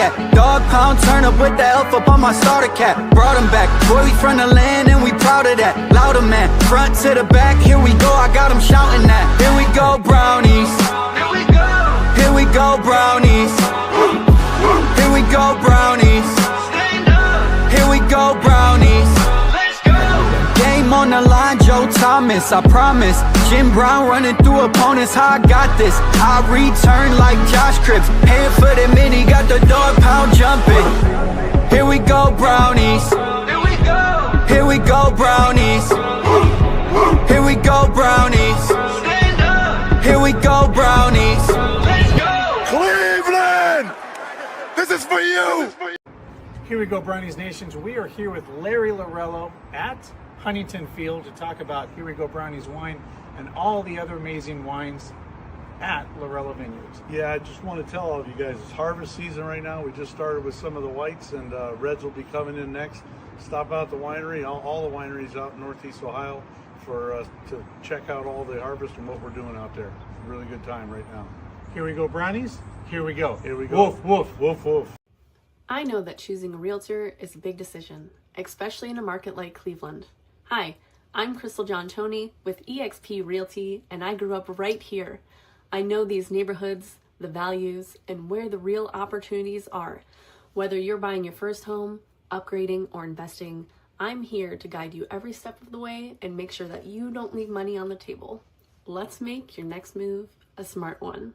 at. Dog pound, turn up with the elf up on my starter cap. Brought him back, boy, we from the land and we proud of that. Louder man, front to the back, here we go, I got him shouting that. Here we go, brownies. Here we go. Here we go, brownies. Here we go, brownies. Stand up. Here we go, brownies. Let's go. Game on the line, Joe Thomas, I promise. Jim Brown running through opponents, how I got this. I return like Josh Cripps. Hand for the mini, got the dog pound jumping. Here we go, brownies. Here we go. Here we go, brownies. Here we go, brownies. Stand up. Here we go, brownies. Let's go. Cleveland! This is for you! Here we go, Brownies Nations. We are here with Larry Lorello at Huntington Field to talk about Here We Go Brownies wine and all the other amazing wines at Lorello Vineyards. Yeah, I just want to tell all of you guys, it's harvest season right now. We just started with some of the whites, and reds will be coming in next. Stop out at the winery, all the wineries out in Northeast Ohio, for to check out all the harvest and what we're doing out there. Really good time right now. Here we go, Brownies. Here we go. Here we go. Woof, woof. Woof, woof. I know that choosing a realtor is a big decision, especially in a market like Cleveland. Hi, I'm Crystal John Toney with eXp Realty, and I grew up right here. I know these neighborhoods, the values, and where the real opportunities are. Whether you're buying your first home, upgrading, or investing, I'm here to guide you every step of the way and make sure that you don't leave money on the table. Let's make your next move a smart one.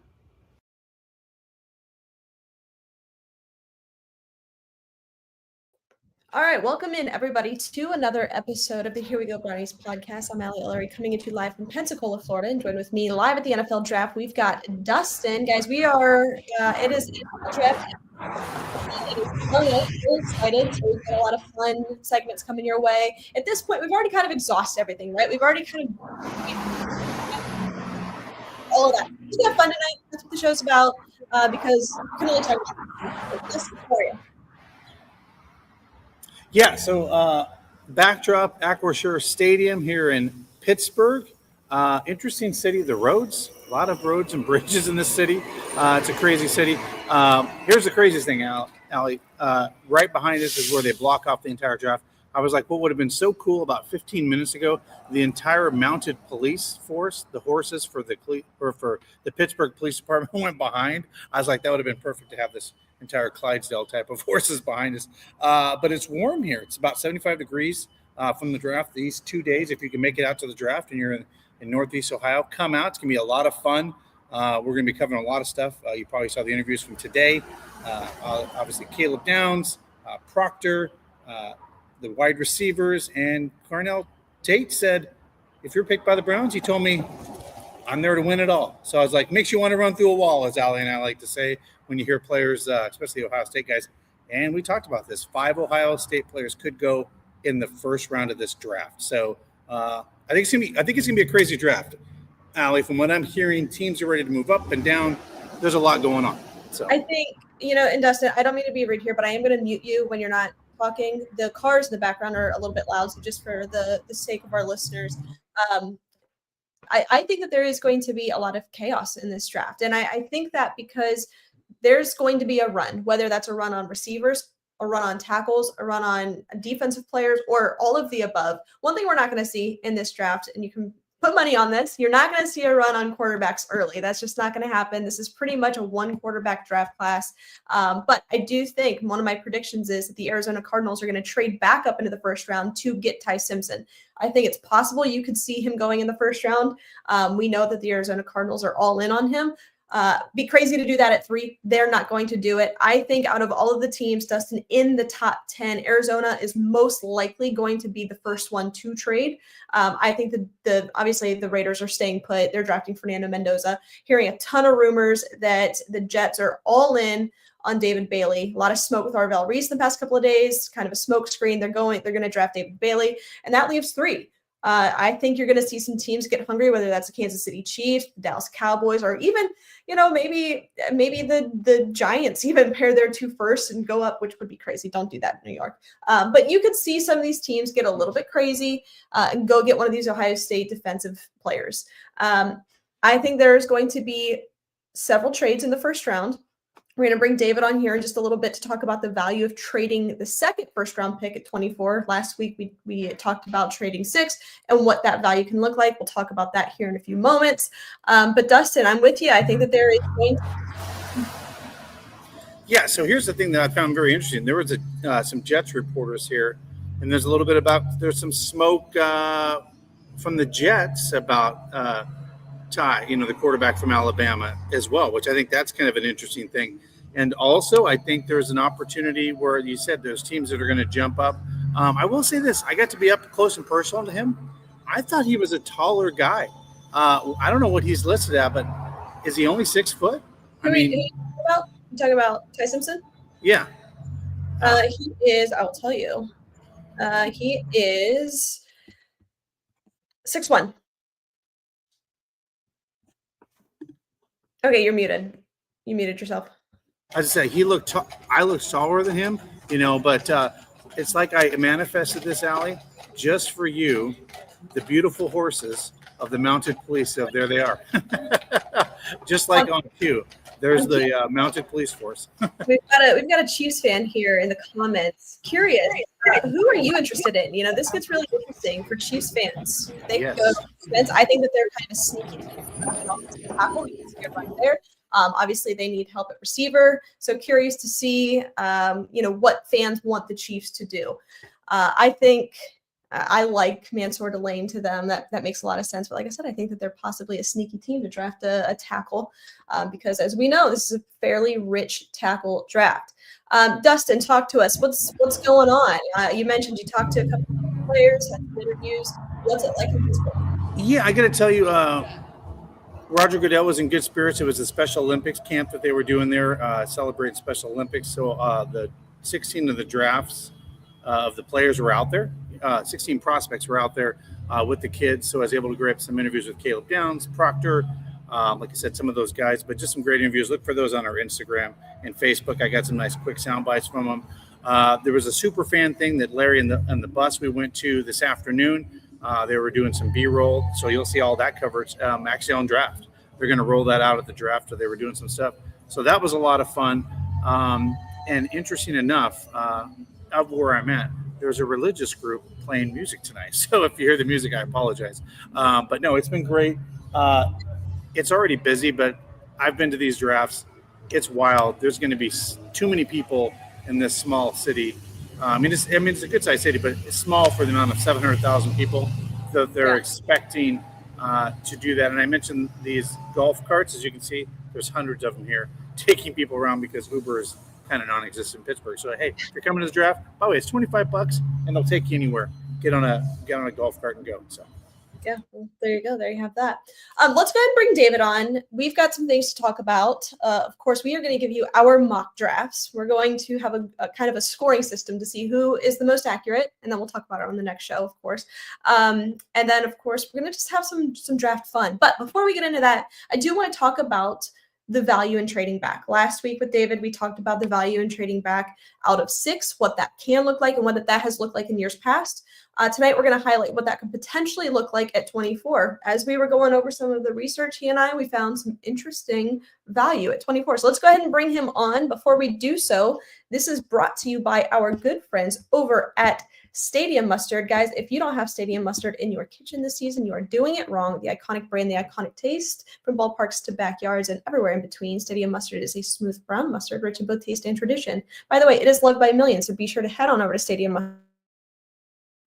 All right, welcome in everybody to another episode of the Here We Go Brownies podcast. I'm Allie Ellery coming into you live from Pensacola, Florida, and joined with me live at the NFL draft. We've got Dustin. Guys, we are, it is NFL draft. It is so excited. So we've got a lot of fun segments coming your way. At this point, we've already kind of exhausted everything, right? We've already kind of all of that. We're gonna have fun tonight. That's what the show's about, because we can only talk about this for you. Yeah, so backdrop, Acrisure Stadium here in Pittsburgh. Interesting city, the roads, a lot of roads and bridges in this city. It's a crazy city. Here's the craziest thing, Allie. Right behind us is where they block off the entire draft. I was like, what would have been so cool about 15 minutes ago, the entire mounted police force, the horses for the Pittsburgh Police Department went behind. I was like, that would have been perfect to have this entire Clydesdale type of horses behind us. But it's warm here. It's about 75 degrees from the draft these 2 days. If you can make it out to the draft and you're in Northeast Ohio, come out. It's going to be a lot of fun. We're going to be covering a lot of stuff. You probably saw the interviews from today. Obviously, Caleb Downs, Proctor, the wide receivers, and Carnell Tate said, if you're picked by the Browns, he told me, I'm there to win it all. So I was like, makes you want to run through a wall, as Allie and I like to say when you hear players, especially Ohio State guys. And we talked about this. 5 Ohio State players could go in the first round of this draft. So I think it's gonna be a crazy draft. Allie, from what I'm hearing, teams are ready to move up and down. There's a lot going on. So I think, and Dustin, I don't mean to be rude here, but I am going to mute you when you're not talking. The cars in the background are a little bit loud, so just for the sake of our listeners, I think that there is going to be a lot of chaos in this draft. And I think that because there's going to be a run, whether that's a run on receivers, a run on tackles, a run on defensive players, or all of the above. One thing we're not going to see in this draft, and you can put money on this, you're not going to see a run on quarterbacks early. That's just not going to happen. This is pretty much a 1 quarterback draft class. But I do think one of my predictions is that the Arizona Cardinals are going to trade back up into the first round to get Ty Simpson. I think it's possible you could see him going in the first round. We know that the Arizona Cardinals are all in on him. Be crazy to do that at 3. They're not going to do it. I think out of all of the teams, Dustin, in the top 10, Arizona is most likely going to be the first one to trade. I think obviously the Raiders are staying put. They're drafting Fernando Mendoza. Hearing a ton of rumors that the Jets are all in on David Bailey. A lot of smoke with Arvell Reese in the past couple of days, kind of a smoke screen. They're going to draft David Bailey, and that leaves 3. I think you're going to see some teams get hungry, whether that's the Kansas City Chiefs, the Dallas Cowboys, or even, maybe the Giants even pair their 2 first and go up, which would be crazy. Don't do that in New York. But you could see some of these teams get a little bit crazy and go get one of these Ohio State defensive players. I think there's going to be several trades in the first round. We're going to bring David on here in just a little bit to talk about the value of trading the second first-round pick at 24. Last week, we talked about trading 6 and what that value can look like. We'll talk about that here in a few moments. But Dustin, I'm with you. I think that there is going to Yeah, so here's the thing that I found very interesting. There was some Jets reporters here, and there's a little bit about there's some smoke from the Jets about Ty, the quarterback from Alabama as well, which I think that's kind of an interesting thing. And also, I think there's an opportunity where you said there's teams that are going to jump up. I will say this: I got to be up close and personal to him. I thought he was a taller guy. I don't know what he's listed at, but is he only 6 foot? Who are you talking about Ty Simpson? Yeah. He is, I will tell you, he is 6'1". Okay, you're muted. You muted yourself. As I say, I look taller than him, but it's like I manifested this, Allie, just for you, the beautiful horses of the mounted police. So there they are. Just like on cue. There's the mounted police force. We've got a Chiefs fan here in the comments. Curious, who are you interested in? This gets really interesting for Chiefs fans. I think that they're kind of sneaky tackle. You can see it right there. Obviously, they need help at receiver. So curious to see, what fans want the Chiefs to do. I think I like Mansour Delane to them. That makes a lot of sense. But like I said, I think that they're possibly a sneaky team to draft a tackle because, as we know, this is a fairly rich tackle draft. Dustin, talk to us. What's going on? You mentioned you talked to a couple of players, had some interviews. What's it like in Pittsburgh? Yeah, I got to tell you, Roger Goodell was in good spirits. It was a Special Olympics camp that they were doing there, celebrating Special Olympics. So the 16 of the drafts of the players were out there. 16 prospects were out there with the kids. So I was able to grab some interviews with Caleb Downs, Proctor, like I said, some of those guys, but just some great interviews. Look for those on our Instagram and Facebook. I got some nice quick sound bites from them. There was a super fan thing that Larry and the bus we went to this afternoon. They were doing some B-roll. So you'll see all that coverage actually on draft. They're going to roll that out at the draft. So they were doing some stuff. So that was a lot of fun. And interesting enough, of where I'm at, there's a religious group playing music tonight. So if you hear the music, I apologize. But no, it's been great. It's already busy, but I've been to these drafts. It's wild. There's going to be too many people in this small city. It's a good sized city, but it's small for the amount of 700,000 people that they're expecting to do that. And I mentioned these golf carts, as you can see, there's hundreds of them here taking people around because Uber is kind of non-existent in Pittsburgh. So, hey, if you're coming to this draft, by the way, it's $25 and they'll take you anywhere. Get on a golf cart and go. So. Yeah, well, there you go. There you have that. Let's go ahead and bring David on. We've got some things to talk about. Of course, we are going to give you our mock drafts. We're going to have a kind of a scoring system to see who is the most accurate, and then we'll talk about it on the next show, of course. And then, of course, we're going to just have some draft fun. But before we get into that, I do want to talk about the value in trading back. Last week with David, we talked about the value in trading back out of 6, what that can look like and what that has looked like in years past. Tonight, we're going to highlight what that could potentially look like at 24. As we were going over some of the research, he and I, we found some interesting value at 24. So let's go ahead and bring him on. Before we do so, this is brought to you by our good friends over at Stadium Mustard. Guys, if you don't have Stadium Mustard in your kitchen this season, you are doing it wrong. The iconic brand, the iconic taste, from ballparks to backyards and everywhere in between. Stadium Mustard is a smooth brown mustard rich in both taste and tradition. By the way, it is loved by millions, so be sure to head on over to Stadium Mustard.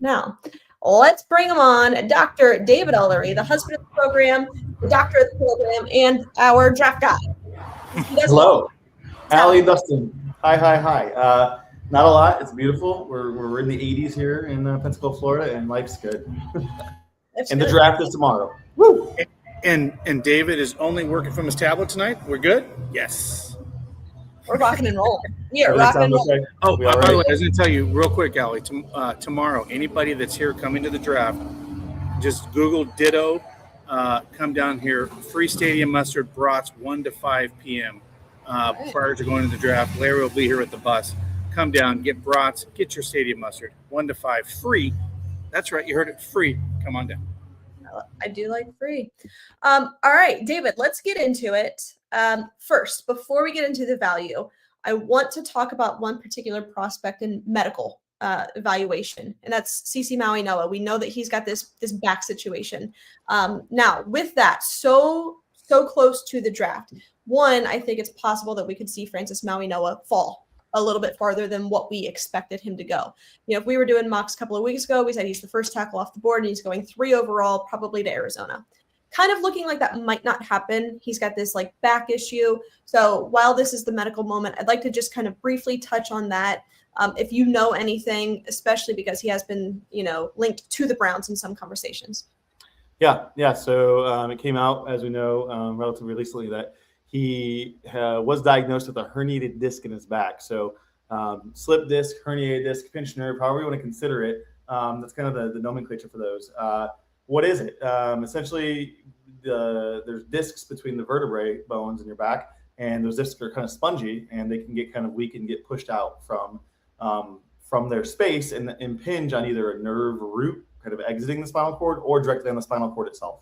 Now, let's bring him on, Dr. David Ellery, the husband of the program, the doctor of the program, and our draft guy. Hello, Allie, Dustin. Hi. Not a lot. It's beautiful. We're in the 80s here in Pensacola, Florida, and life's good. And the draft is tomorrow. Woo! And David is only working from his tablet tonight. We're good? Yes. We're rocking and rolling. We are rocking and rolling. Okay? Oh, by the way, I was going to tell you real quick, Allie, tomorrow, anybody that's here coming to the draft, just Google Ditto, come down here, free Stadium Mustard brats 1 to 5 p.m. Prior to going to the draft. Larry will be here with the bus. Come down, get brats, get your Stadium Mustard, 1 to 5, free. That's right, you heard it, free. Come on down. I I do like free. All right, David, let's get into it. First, before we get into the value, I want to talk about one particular prospect in medical evaluation, and that's CC Maui Noah. We know that he's got this back situation. Now, with that, so close to the draft, one, I think it's possible that we could see Francis Maui Noah fall a little bit farther than what we expected him to go. If we were doing mocks a couple of weeks ago, we said he's the first tackle off the board and he's going 3 overall, probably to Arizona. Kind of looking like that might not happen. He's got this back issue. So while this is the medical moment, I'd like to just kind of briefly touch on that. If you know anything, especially because he has been, linked to the Browns in some conversations. Yeah. So it came out, as we know, relatively recently that he was diagnosed with a herniated disc in his back. So slip disc, herniated disc, pinched nerve, however you want to consider it. That's kind of the nomenclature for those. What is it? Essentially, there's discs between the vertebrae bones in your back, and those discs are kind of spongy, and they can get kind of weak and get pushed out from their space and impinge on either a nerve root kind of exiting the spinal cord or directly on the spinal cord itself.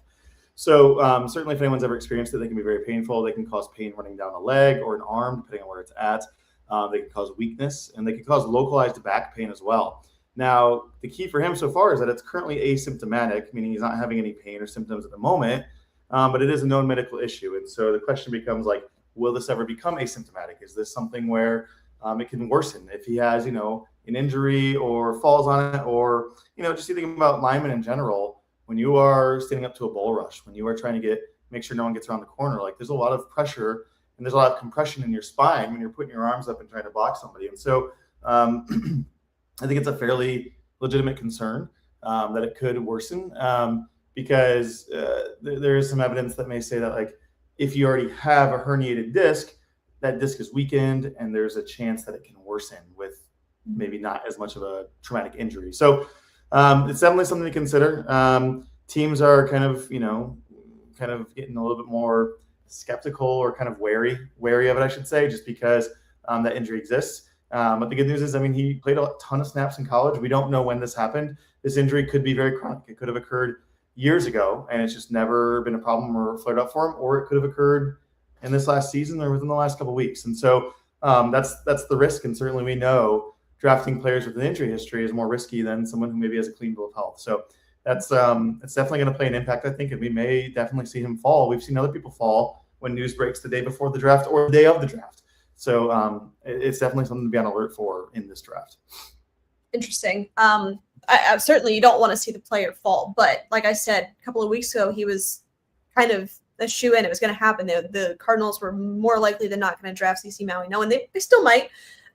So certainly if anyone's ever experienced it, they can be very painful. They can cause pain running down a leg or an arm, depending on where it's at. They can cause weakness, and they can cause localized back pain as well. Now, the key for him so far is that it's currently asymptomatic, meaning he's not having any pain or symptoms at the moment, but it is a known medical issue. And so the question becomes will this ever become asymptomatic? Is this something where it can worsen if he has, an injury or falls on it, or, just thinking about linemen in general, when you are standing up to a bull rush, when you are trying to make sure no one gets around the corner, there's a lot of pressure and there's a lot of compression in your spine when you're putting your arms up and trying to block somebody. And so I think it's a fairly legitimate concern that it could worsen because there is some evidence that may say that if you already have a herniated disc, that disc is weakened and there's a chance that it can worsen with maybe not as much of a traumatic injury. So it's definitely something to consider. Teams are kind of getting a little bit more skeptical or kind of wary of it, I should say, just because that injury exists. But the good news is, he played a ton of snaps in college. We don't know when this happened. This injury could be very chronic. It could have occurred years ago, and it's just never been a problem or flared up for him, or it could have occurred in this last season or within the last couple of weeks. And so that's the risk. And certainly we know drafting players with an injury history is more risky than someone who maybe has a clean bill of health. So that's it's definitely going to play an impact, I think, and we may definitely see him fall. We've seen other people fall when news breaks the day before the draft or the day of the draft. So it's definitely something to be on alert for in this draft. Interesting. I certainly you don't want to see the player fall, but like I said a couple of weeks ago, he was kind of a shoe-in. It was going to happen. The Cardinals were more likely than not going to draft CC Maui Noah, and they still might.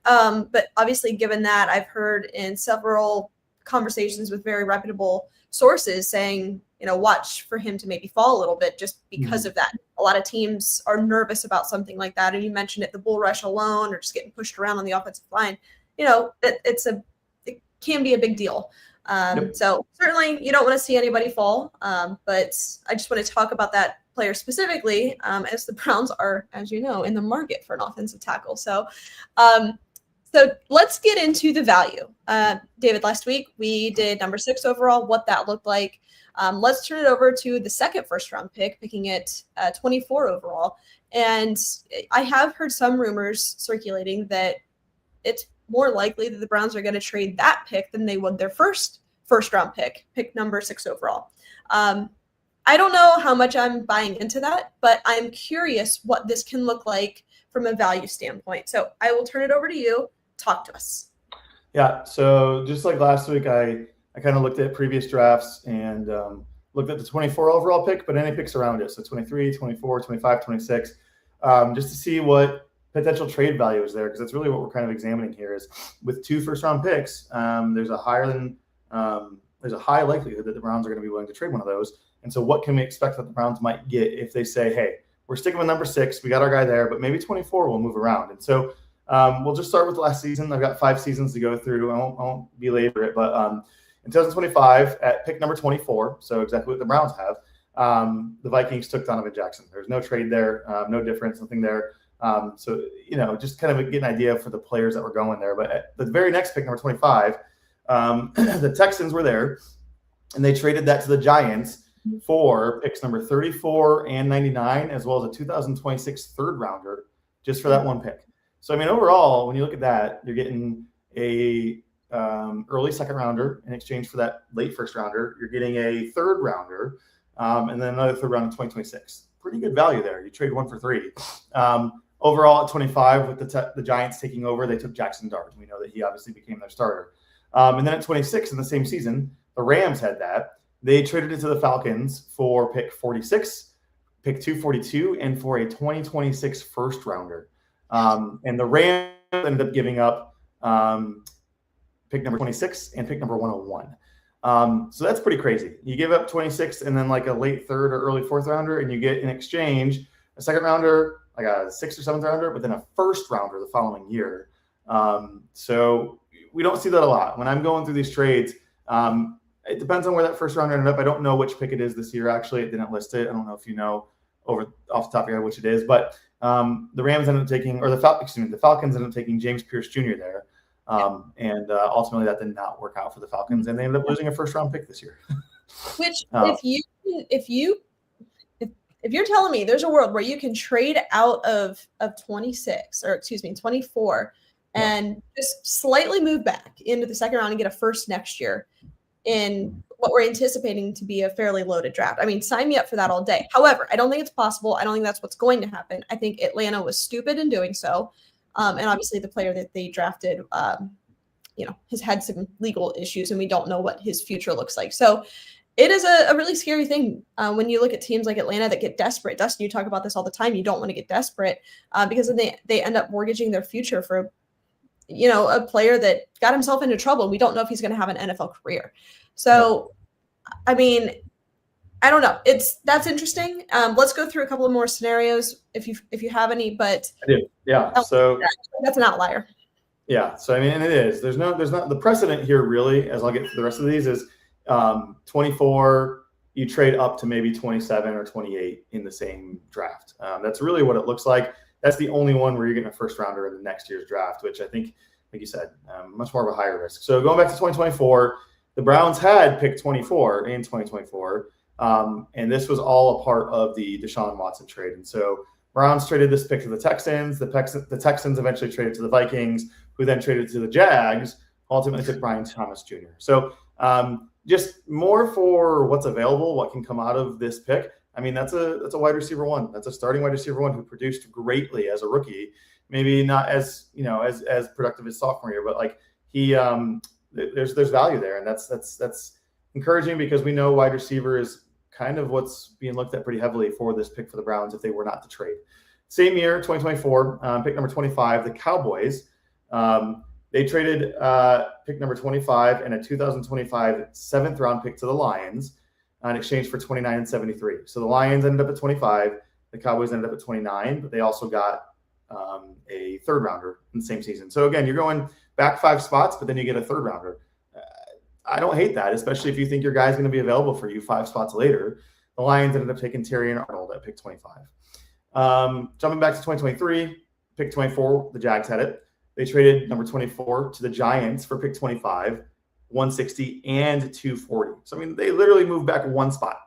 But obviously, given that, I've heard in several conversations with very reputable sources saying, watch for him to maybe fall a little bit just because of that. A lot of teams are nervous about something like that. And you mentioned it, the bull rush alone or just getting pushed around on the offensive line, it can be a big deal. So certainly you don't want to see anybody fall. But I just want to talk about that player specifically as the Browns are, as you know, in the market for an offensive tackle. So let's get into the value. David, last week we did number 6 overall, what that looked like. Let's turn it over to the second first-round pick, picking it 24 overall. And I have heard some rumors circulating that it's more likely that the Browns are going to trade that pick than they would their first-round pick number 6 overall. I don't know how much I'm buying into that, but I'm curious what this can look like from a value standpoint. So I will turn it over to you. Talk to us. Yeah. So just like last week, I kind of looked at previous drafts and looked at the 24 overall pick, but any picks around it. So 23, 24, 25, 26, just to see what potential trade value is there. Because that's really what we're kind of examining here is with 2 first-round picks, there's a high likelihood that the Browns are going to be willing to trade one of those. And so what can we expect that the Browns might get if they say, hey, we're sticking with number 6, we got our guy there, but maybe 24 will move around. And so we'll just start with last season. I've got 5 seasons to go through. I won't belabor it, but in 2025 at pick number 24, so exactly what the Browns have, the Vikings took Donovan Jackson. There's no trade there, no difference, nothing there. So, just kind of get an idea for the players that were going there. But at the very next pick, number 25, the Texans were there, and they traded that to the Giants for picks number 34 and 99, as well as a 2026 third rounder, just for that one pick. So, I mean, overall, when you look at that, you're getting a early second rounder in exchange for that late first rounder. You're getting a third rounder, and then another third round in 2026. Pretty good value there. You trade 1 for 3. Overall, at 25, with the Giants taking over, they took Jackson Dart. We know that he obviously became their starter. And then at 26 in the same season, the Rams had that. They traded it to the Falcons for pick 46, pick 242, and for a 2026 first rounder. And the Rams ended up giving up pick number 26 and pick number 101. So that's pretty crazy. You give up 26 and then like a late third or early fourth rounder, and you get in exchange a second rounder, like a 6th or 7th rounder, but then a first rounder the following year. So we don't see that a lot. When I'm going through these trades, it depends on where that first rounder ended up. I don't know which pick it is this year. Actually, it didn't list it. I don't know if you know off the top of your head which it is, but the Rams ended up taking, or the Falcons ended up taking James Pierce Jr. there. And ultimately that did not work out for the Falcons, and they ended up losing a first round pick this year. Which if you're telling me there's a world where you can trade out of 24 and just slightly move back into the second round and get a first next year in what we're anticipating to be a fairly loaded draft. I mean, sign me up for that all day. However, I don't think it's possible. I don't think that's what's going to happen. I think Atlanta was stupid in doing so. And obviously the player that they drafted, has had some legal issues, and we don't know what his future looks like. So it is a really scary thing when you look at teams like Atlanta that get desperate. Dustin, you talk about this all the time. You don't want to get desperate because then they end up mortgaging their future for, a player that got himself into trouble. We don't know if he's going to have an NFL career. So, I mean, I don't know. That's interesting. Let's go through a couple of more scenarios if you have any. But I do. Yeah. So that's an outlier. Yeah. So I mean, and it is. There's not the precedent here really. As I'll get to the rest of these is 24. You trade up to maybe 27 or 28 in the same draft. That's really what it looks like. That's the only one where you're getting a first rounder in the next year's draft, which I think, like you said, much more of a higher risk. So going back to 2024, the Browns had picked 24 in 2024. And this was all a part of the Deshaun Watson trade. And so Browns traded this pick to the Texans. The Texans eventually traded to the Vikings, who then traded to the Jags, ultimately took Brian Thomas Jr. So just more for what's available, what can come out of this pick. I mean, that's a wide receiver one. That's a starting wide receiver one who produced greatly as a rookie. Maybe not as productive as sophomore year, but like he there's value there, and that's encouraging because we know wide receiver is kind of what's being looked at pretty heavily for this pick for the Browns if they were not to trade. Same year, 2024, pick number 25, the Cowboys. They traded pick number 25 and a 2025 7th round pick to the Lions in exchange for 29 and 73. So the Lions ended up at 25, the Cowboys ended up at 29, but they also got a third rounder in the same season. So again, you're going back 5 spots, but then you get a third rounder. I don't hate that, especially if you think your guy's going to be available for you 5 spots later. The Lions ended up taking Terry and Arnold at pick 25. Jumping back to 2023, pick 24, the Jags had it. They traded number 24 to the Giants for pick 25, 160, and 240. So, I mean, they literally moved back 1 spot.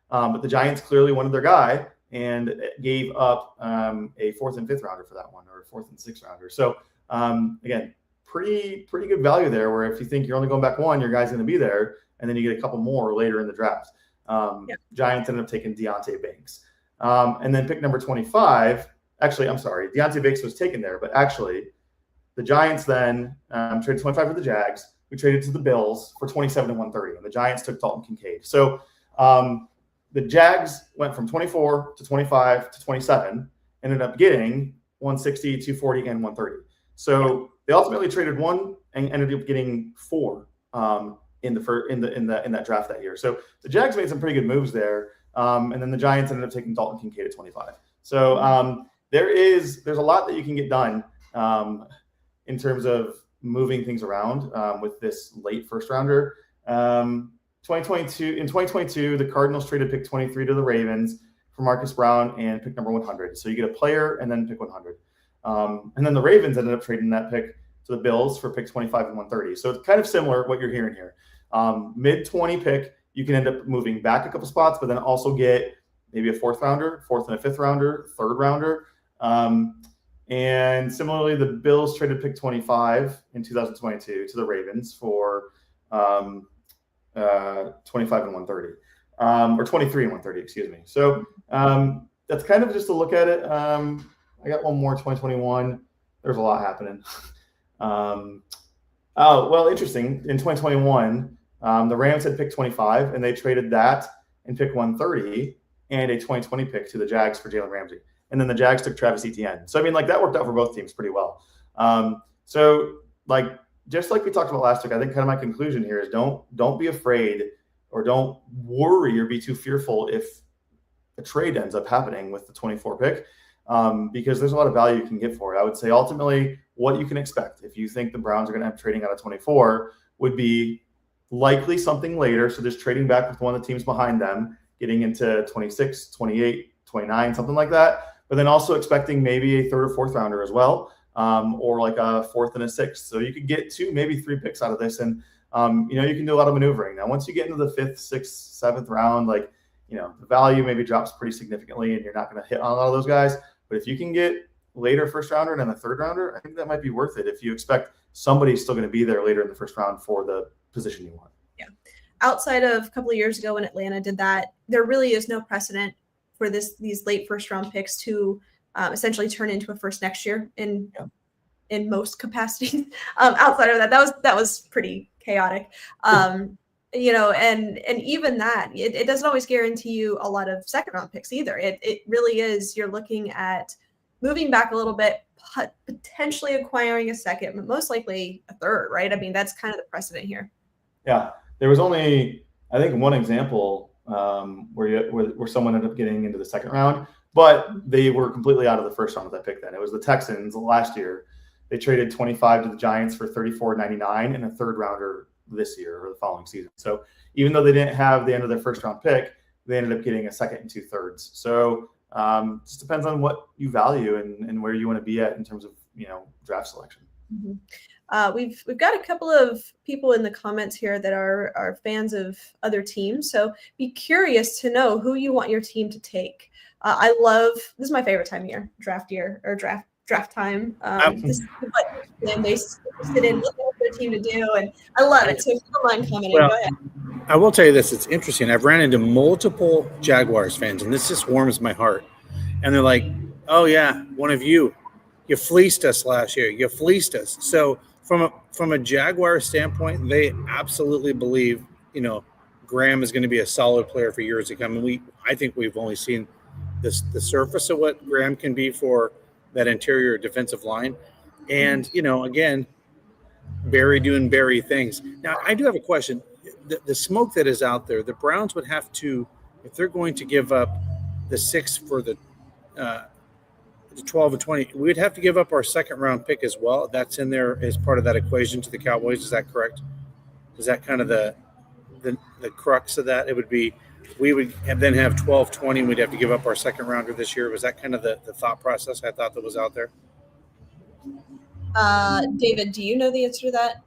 But the Giants clearly wanted their guy and gave up a 4th and 5th rounder for that one, or a 4th and 6th rounder. So, again, pretty good value there, where if you think you're only going back 1, your guy's going to be there, and then you get a couple more later in the draft. Giants ended up taking Deontay Banks. And then pick number 25, actually, I'm sorry, Deontay Banks was taken there, but actually the Giants then traded 25 for the Jags. We traded to the Bills for 27 and 130, and the Giants took Dalton Kincaid. So the Jags went from 24 to 25 to 27, ended up getting 160, 240, and 130. So they ultimately traded 1 and ended up getting 4 in that draft that year. So the Jags made some pretty good moves there, and then the Giants ended up taking Dalton Kincaid at 25. So there's a lot that you can get done in terms of moving things around with this late first rounder. 2022, the Cardinals traded pick 23 to the Ravens for Marcus Brown and pick number 100. So you get a player and then pick 100. And then the Ravens ended up trading that pick to the Bills for pick 25 and 130. So it's kind of similar what you're hearing here. Mid-20 pick, you can end up moving back a couple spots, but then also get maybe a fourth and a fifth rounder, third rounder. And similarly, the Bills traded pick 25 in 2022 to the Ravens for 25 and 130, or 23 and 130, excuse me. So that's kind of just to look at it. I got one more 2021. There's a lot happening. Oh, well, interesting. In 2021, the Rams had picked 25, and they traded that and pick 130 and a 2020 pick to the Jags for Jalen Ramsey. And then the Jags took Travis Etienne. So, I mean, like, that worked out for both teams pretty well. So, like, just like we talked about last week, I think kind of my conclusion here is don't be afraid or don't worry or be too fearful if a trade ends up happening with the 24 pick, because there's a lot of value you can get for it. I would say ultimately what you can expect if you think the Browns are going to have trading out of 24 would be likely something later. So just trading back with one of the teams behind them, getting into 26, 28, 29, something like that. But then also expecting maybe a third or fourth rounder as well, or like a fourth and a sixth. So you could get 2, maybe 3 picks out of this. And, you can do a lot of maneuvering. Now, once you get into the 5th, 6th, 7th round, like, the value maybe drops pretty significantly and you're not going to hit on a lot of those guys. But if you can get later first rounder and then a third rounder, I think that might be worth it if you expect somebody's still going to be there later in the first round for the position you want. Yeah. Outside of a couple of years ago when Atlanta did that, there really is no precedent for these late first round picks to essentially turn into a first next year in most capacities. Outside of that was pretty chaotic. And even that, it doesn't always guarantee you a lot of second round picks either. It really is, you're looking at moving back a little bit, potentially acquiring a second, but most likely a third, right? I mean, that's kind of the precedent here. Yeah. There was only, I think, one example where someone ended up getting into the second round, but they were completely out of the first round of that pick then. It was the Texans last year. They traded 25 to the Giants for $34.99 and a third rounder this year or the following season. So even though they didn't have the end of their first round pick, they ended up getting a second and 2/3. So just depends on what you value and where you want to be at in terms of, draft selection. Mm-hmm. We've got a couple of people in the comments here that are fans of other teams. So be curious to know who you want your team to take. This is my favorite time of year, draft time. This is what they sit in, looking at their team to do, and I love it. So if you don't mind commenting, go ahead. I will tell you this, it's interesting. I've ran into multiple Jaguars fans, and this just warms my heart. And they're like, oh yeah, one of you fleeced us last year. You fleeced us. So from a Jaguar standpoint, they absolutely believe, Graham is going to be a solid player for years to come. And I think we've only seen the surface of what Graham can be for that interior defensive line. And, again, Barry doing Barry things. Now, I do have a question. The smoke that is out there, the Browns would have to, if they're going to give up the 6 for the 12 and 20, we'd have to give up our second round pick as well. That's in there as part of that equation to the Cowboys. Is that correct? Is that kind of the crux of that? It would be, we would then have 12, 20, and we'd have to give up our second rounder this year. Was that kind of the thought process I thought that was out there? David, do you know the answer to that?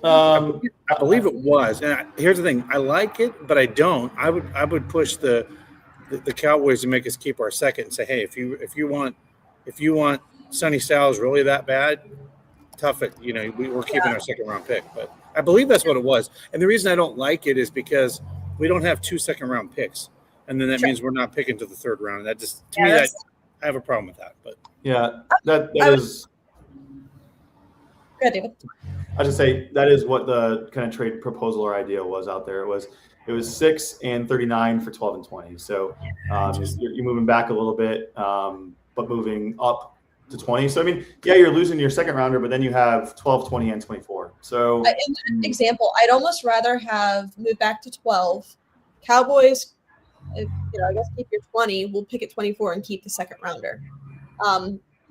I believe it was. And here's the thing: I like it, but I don't. I would push the Cowboys to make us keep our second and say, hey, if you want Sonny Styles really that bad, tough it. We're keeping our second round pick. But I believe that's what it was. And the reason I don't like it is because we don't have 2 second round picks, and then that means we're not picking to the third round. And that just to me, I have a problem with that. But yeah, that is. Go ahead, David. I just say that is what the kind of trade proposal or idea was out there. It was 6 and 39 for 12 and 20. So you're moving back a little bit, but moving up to 20. So I mean, yeah, you're losing your second rounder, but then you have 12, 20, and 24. So in that example, I'd almost rather have moved back to 12. Cowboys, I guess keep your 20. We'll pick at 24 and keep the second rounder.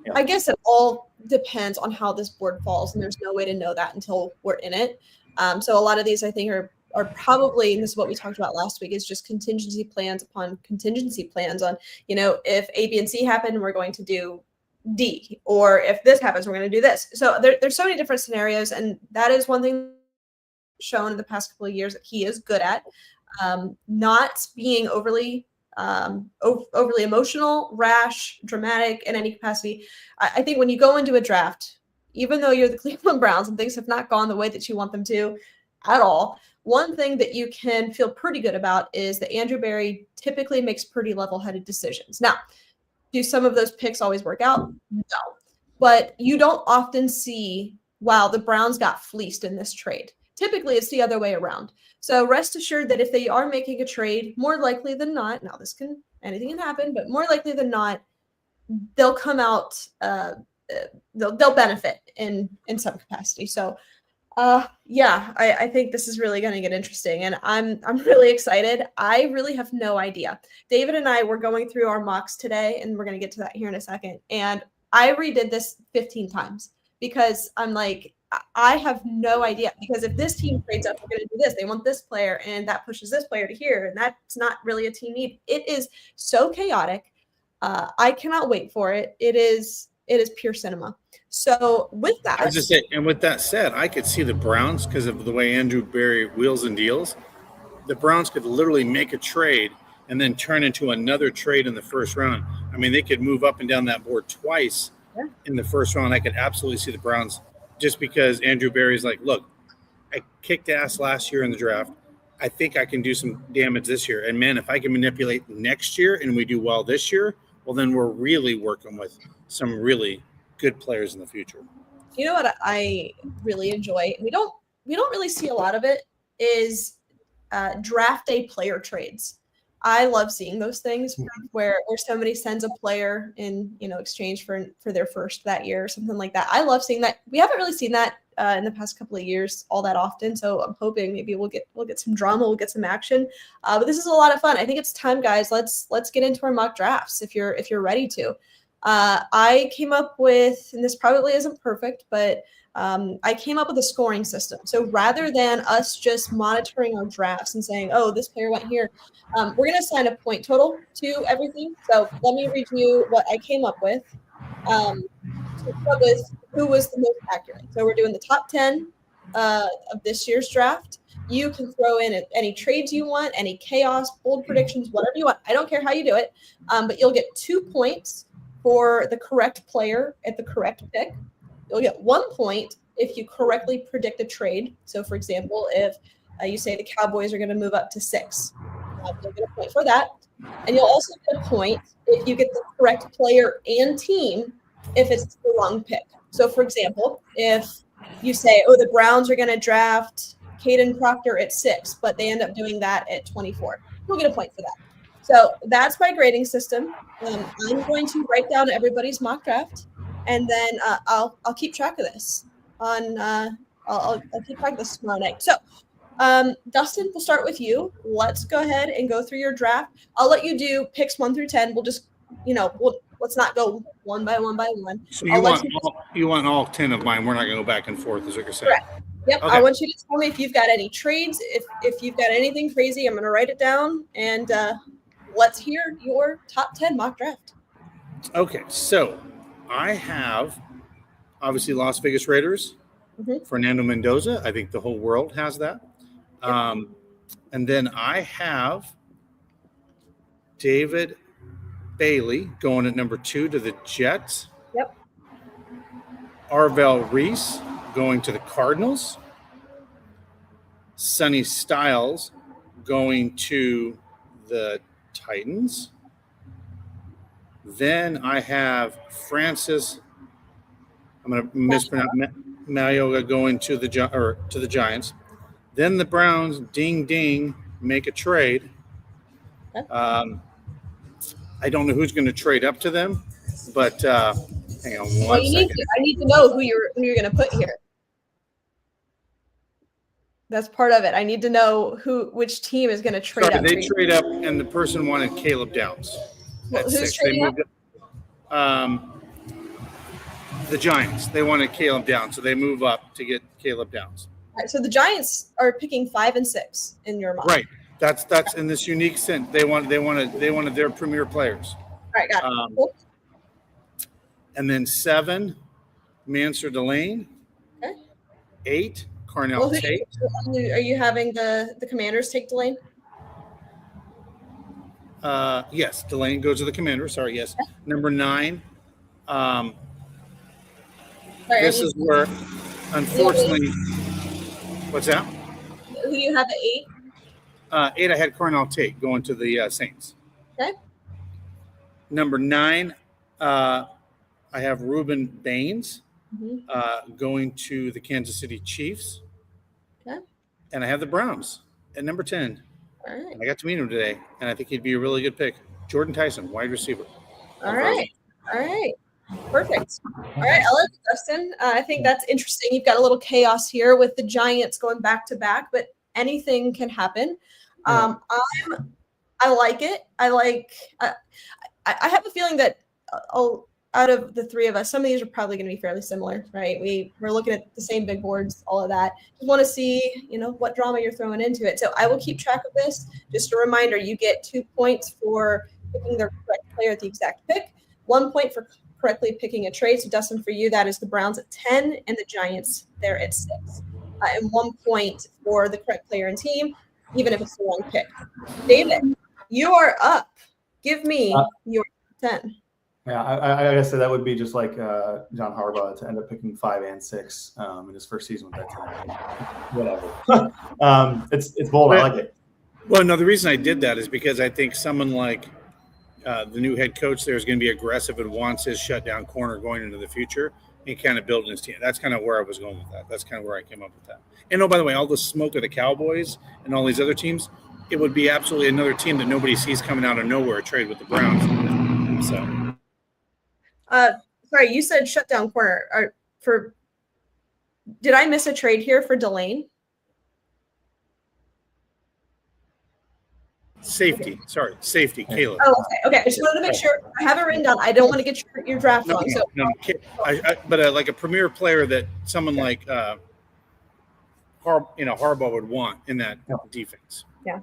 Yeah. I guess it all depends on how this board falls, and there's no way to know that until we're in it. So a lot of these, I think, are probably, and this is what we talked about last week, is just contingency plans upon contingency plans on, if A, B, and C happen, we're going to do D, or if this happens, we're going to do this. So there's so many different scenarios, and that is one thing shown in the past couple of years that he is good at. not being overly overly emotional, rash, dramatic in any capacity. I think when you go into a draft, even though you're the Cleveland Browns and things have not gone the way that you want them to at all, one thing that you can feel pretty good about is that Andrew Berry typically makes pretty level-headed decisions. Now, do some of those picks always work out? No. But you don't often see, wow, the Browns got fleeced in this trade. Typically, it's the other way around. So rest assured that if they are making a trade, more likely than not, now anything can happen, but more likely than not, they'll come out, they'll benefit in some capacity. So yeah, I think this is really going to get interesting, and I'm really excited. I really have no idea. David and I were going through our mocks today, and we're going to get to that here in a second. And I redid this 15 times because I'm like, I have no idea. Because if this team trades up, we're going to do this. They want this player, and that pushes this player to here, and that's not really a team need. It is so chaotic. I cannot wait for it. It is pure cinema. So with that, I was just say, and with that said, I could see the Browns, because of the way Andrew Berry wheels and deals, the Browns could literally make a trade and then turn into another trade in the first round. I mean, they could move up and down that board twice in the first round. I could absolutely see the Browns, just because Andrew Berry's like, look, I kicked ass last year in the draft. I think I can do some damage this year. And man, if I can manipulate next year and we do well this year, well, then we're really working with some really good players in the future. You know what I really enjoy? We don't really see a lot of it, is draft day player trades. I love seeing those things where somebody sends a player in, exchange for their first that year or something like that. I love seeing that. We haven't really seen that in the past couple of years all that often. So I'm hoping maybe we'll get some drama, we'll get some action. But this is a lot of fun. I think it's time, guys. Let's get into our mock drafts if you're ready to. I came up with, and this probably isn't perfect, but I came up with a scoring system. So rather than us just monitoring our drafts and saying, oh, this player went here, we're going to assign a point total to everything. So let me read you what I came up with. Who was the most accurate. So we're doing the top 10 of this year's draft. You can throw in any trades you want, any chaos, bold predictions, whatever you want. I don't care how you do it, but you'll get 2 points for the correct player at the correct pick. You'll get 1 point if you correctly predict a trade. So, for example, if you say the Cowboys are going to move up to 6, you'll get a point for that. And you'll also get a point if you get the correct player and team if it's the wrong pick. So, for example, if you say, oh, the Browns are going to draft Caden Proctor at 6, but they end up doing that at 24, you'll get a point for that. So that's my grading system. I'm going to write down everybody's mock draft, and then I'll keep track of this I'll keep track of this tomorrow night. So Dustin, we'll start with you. Let's go ahead and go through your draft. I'll let you do picks 1 through 10. We'll just, let's not go one by one by one. So you want all 10 of mine. We're not going to go back and forth, is what you're saying. Correct. Yep. Okay. I want you to tell me if you've got any trades. If you've got anything crazy, I'm going to write it down, and let's hear your top 10 mock draft. Okay, so I have obviously Las Vegas Raiders, Fernando Mendoza. I think the whole world has that. Yep. And then I have David Bailey going at number 2 to the Jets. Yep. Arvell Reese going to the Cardinals. Sonny Styles going to the Titans. Then I have Francis, I'm going to mispronounce, Mayoga going to the Giants. Then the Browns, ding, ding, make a trade. I don't know who's going to trade up to them, but hang on one second. I need to know who you're going to put here. That's part of it. I need to know which team is going to trade up. They trade up, and the person wanted Caleb Downs. Who's trading up? The Giants. They wanted Caleb Downs, so they move up to get Caleb Downs. All right, so the Giants are picking 5 and 6 in your mock. Right. That's in this unique sense. They wanted their premier players. All right, got it. Cool. And then 7, Mansur Delane. Okay. 8, Carnell Tate. Are you having the Commanders take Delane? Yes, Delane goes to the Commander. Sorry, yes. Number 9. Sorry, This is where, unfortunately, what's that? who do you have at 8? 8, I had Cornell Tate going to the Saints. Okay. Number 9, I have Reuben Baines going to the Kansas City Chiefs. Okay. And I have the Browns at number 10. All right. I got to meet him today, and I think he'd be a really good pick. Jordan Tyson, wide receiver. All right. Perfect. All right, I like it, Dustin. I think that's interesting. You've got a little chaos here with the Giants going back to back, but anything can happen. I like it. I have a feeling that out of the three of us, some of these are probably going to be fairly similar, right? We're looking at the same big boards, all of that. Just want to see, what drama you're throwing into it. So I will keep track of this. Just a reminder, you get 2 points for picking the correct player at the exact pick, 1 point for correctly picking a trade. So Dustin, for you, that is the Browns at 10 and the Giants there at 6. And 1 point for the correct player and team, even if it's the wrong pick. David, you are up. Give me your 10. Yeah, I guess that would be just like John Harbaugh to end up picking 5 and 6 in his first season with that team. Whatever. It's bold. I like it. Well, no, the reason I did that is because I think someone like the new head coach there is going to be aggressive and wants his shutdown corner going into the future and kind of building his team. That's kind of where I was going with that. That's kind of where I came up with that. And by the way, all the smoke of the Cowboys and all these other teams, it would be absolutely another team that nobody sees coming out of nowhere, a trade with the Browns. So. Sorry, you said shutdown corner. Did I miss a trade here for Delane? Safety. Sorry, safety. Caleb. Oh, okay. I just wanted to make sure. I have it written down. I don't want to get your draft wrong. But like a premier player that someone like Harbaugh would want in that defense. Yeah.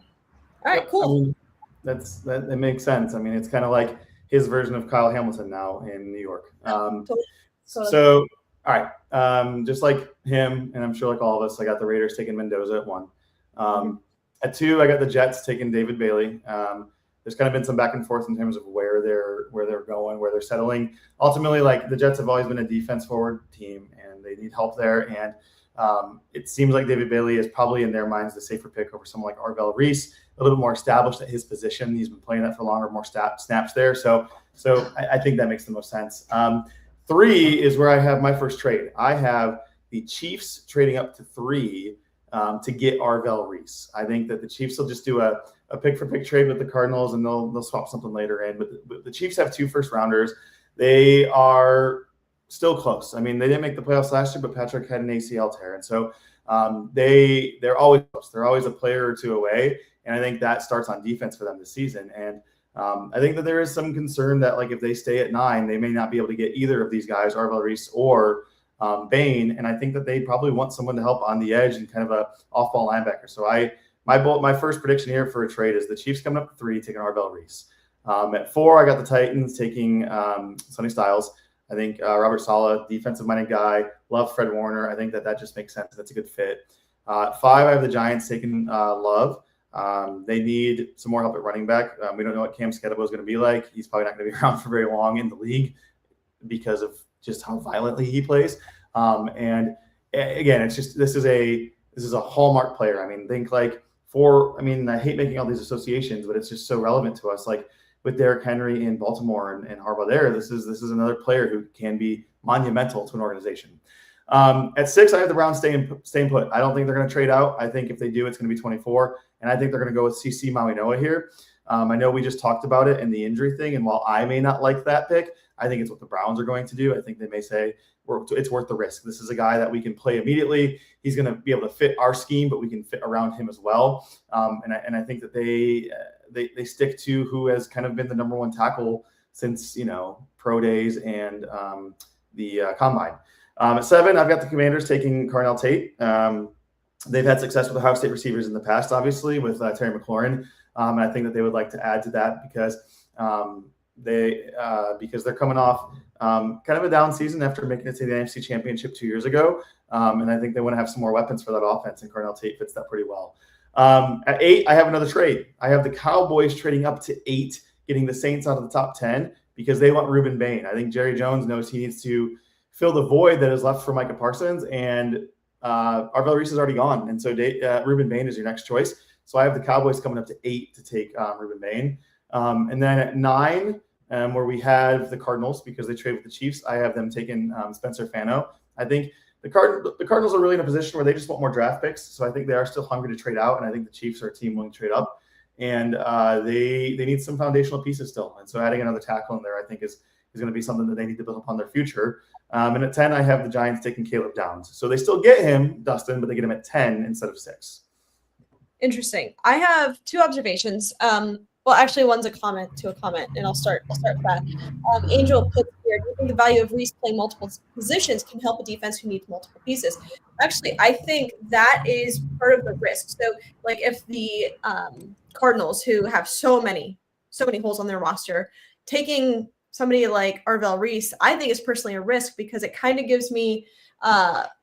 All right. Cool. I mean, that makes sense. I mean, it's kind of like his version of Kyle Hamilton now in New York. So, all right. Just like him, and I'm sure like all of us, I got the Raiders taking Mendoza at 1. At 2, I got the Jets taking David Bailey. There's kind of been some back and forth in terms of where they're going, where they're settling. Ultimately, like the Jets have always been a defense forward team, and they need help there. And it seems like David Bailey is probably in their minds the safer pick over someone like Arvell Reese, a little bit more established at his position. He's been playing that for longer, more snaps there. So I think that makes the most sense. 3 is where I have my first trade. I have the Chiefs trading up to 3 to get Arvell Reese. I think that the Chiefs will just do a pick-for-pick trade with the Cardinals, and they'll swap something later in. But the Chiefs have 2 first-rounders. They are still close. I mean, they didn't make the playoffs last year, but Patrick had an ACL tear. And so they're always close. They're always a player or 2 away. And I think that starts on defense for them this season. And I think that there is some concern that, like, if they stay at 9, they may not be able to get either of these guys, Arvell Reese or Bain. And I think that they probably want someone to help on the edge and kind of a off-ball linebacker. So my first prediction here for a trade is the Chiefs coming up to 3, taking Arvell Reese. At 4, I got the Titans taking Sonny Styles. I think Robert Saleh, defensive-minded guy, love Fred Warner. I think that just makes sense. That's a good fit. 5, I have the Giants taking Love. They need some more help at running back. We don't know what Cam Skidmore is going to be like. He's probably not going to be around for very long in the league because of just how violently he plays. And again, it's just this is a hallmark player. I mean, I hate making all these associations, but it's just so relevant to us. Like with Derrick Henry in Baltimore and Harbaugh there, this is another player who can be monumental to an organization. At 6, I have the Browns staying put. I don't think they're going to trade out. I think if they do, it's going to be 24. And I think they're going to go with CC Mawinoa here. I know we just talked about it and the injury thing. And while I may not like that pick, I think it's what the Browns are going to do. I think they may say it's worth the risk. This is a guy that we can play immediately. He's going to be able to fit our scheme, but we can fit around him as well. And I think that they stick to who has kind of been the number 1 tackle since, pro days and the combine. At 7, I've got the Commanders taking Cornell Tate. They've had success with Ohio State receivers in the past, obviously, with Terry McLaurin. And I think that they would like to add to that because they're coming off kind of a down season after making it to the NFC Championship 2 years ago. And I think they want to have some more weapons for that offense, and Cornell Tate fits that pretty well. At 8, I have another trade. I have the Cowboys trading up to 8, getting the Saints out of the top 10 because they want Reuben Bain. I think Jerry Jones knows he needs to fill the void that is left for Micah Parsons, and Arvell Reese is already gone. And so Reuben Bain is your next choice. So I have the Cowboys coming up to 8 to take Reuben Bain. And then at 9, where we have the Cardinals because they trade with the Chiefs, I have them taking Spencer Fano. I think the Cardinals are really in a position where they just want more draft picks. So I think they are still hungry to trade out, and I think the Chiefs are a team willing to trade up. And they need some foundational pieces still. And so adding another tackle in there, I think, is going to be something that they need to build upon their future. And at 10, I have the Giants taking Caleb Downs. So they still get him, Dustin, but they get him at 10 instead of 6. Interesting. I have 2 observations. Well, actually, one's a comment to a comment, and I'll start with that. Angel puts here, do you think the value of Reese playing multiple positions can help a defense who needs multiple pieces? Actually, I think that is part of the risk. So, like, if the Cardinals, who have so many holes on their roster, taking somebody like Arvell Reese, I think is personally a risk because it kind of gives me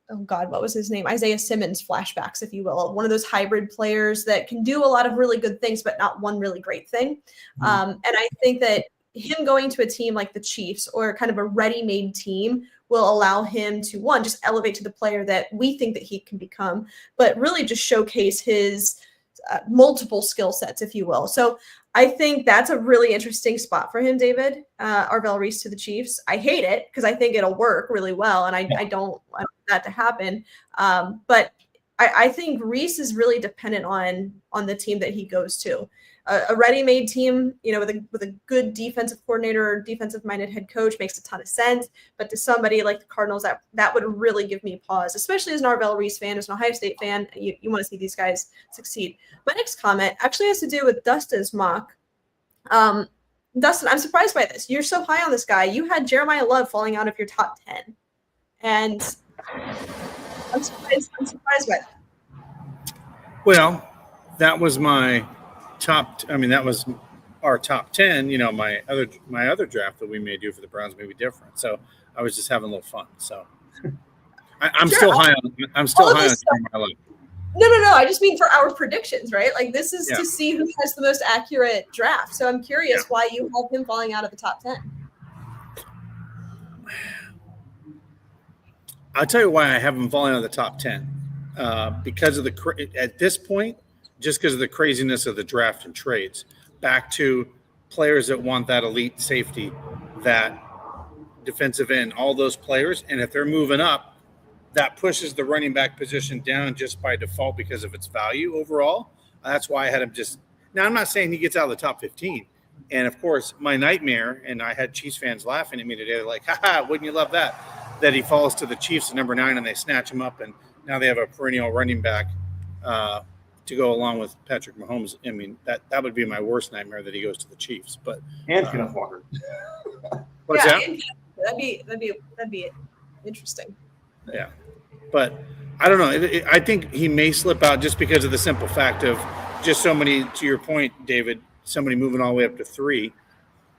oh God, what was his name? Isaiah Simmons flashbacks, if you will. One of those hybrid players that can do a lot of really good things, but not one really great thing. And I think that him going to a team like the Chiefs or kind of a ready-made team will allow him to, one, just elevate to the player that we think that he can become, but really just showcase his multiple skill sets, if you will. So I think that's a really interesting spot for him, David, Arvell Reese to the Chiefs. I hate it because I think it'll work really well, and I don't want that to happen. But I think Reese is really dependent on the team that he goes to. A ready-made team, with a good defensive coordinator or defensive-minded head coach makes a ton of sense. But to somebody like the Cardinals, that would really give me pause, especially as an Arvell Reese fan, as an Ohio State fan. You want to see these guys succeed. My next comment actually has to do with Dustin's mock. Dustin, I'm surprised by this. You're so high on this guy. You had Jeremiah Love falling out of your top 10, and I'm surprised by that. Well, that was my top. I mean, that was our top 10. My other draft that we may do for the Browns may be different. So I was just having a little fun. So I'm still high on Jeremiah Love. No. I just mean for our predictions, right? Like this is to see who has the most accurate draft. So I'm curious why you have him falling out of the top 10. I'll tell you why I have him falling out of the top 10. Because of at this point, just because of the craziness of the draft and trades, back to players that want that elite safety, that defensive end, all those players, and if they're moving up, that pushes the running back position down just by default because of its value overall. That's why I had him now I'm not saying he gets out of the top 15. And of course, my nightmare, and I had Chiefs fans laughing at me today, like, wouldn't you love that he falls to the Chiefs at number 9 and they snatch him up and now they have a perennial running back to go along with Patrick Mahomes. I mean, that would be my worst nightmare that he goes to the Chiefs. But and Kenneth Walker. What's that? That'd be interesting. Yeah. But I don't know. I think he may slip out just because of the simple fact of just so many, to your point, David, somebody moving all the way up to 3,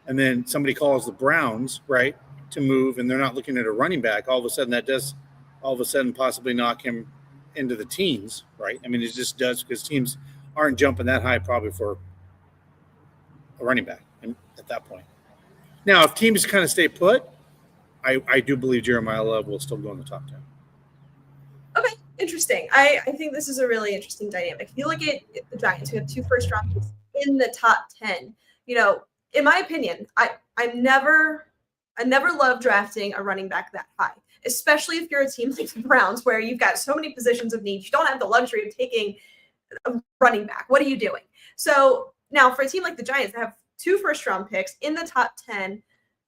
and then somebody calls the Browns, right, to move, and they're not looking at a running back. All of a sudden that does possibly knock him into the teens, right? I mean, it just does because teams aren't jumping that high probably for a running back at that point. Now, if teams kind of stay put, I do believe Jeremiah Love will still go in the top 10. Okay, interesting. I think this is a really interesting dynamic. If you look at the Giants, who have 2 first-round picks in the top 10, in my opinion, I never love drafting a running back that high, especially if you're a team like the Browns where you've got so many positions of need. You don't have the luxury of taking a running back. What are you doing? So now for a team like the Giants that have 2 first-round picks in the top 10,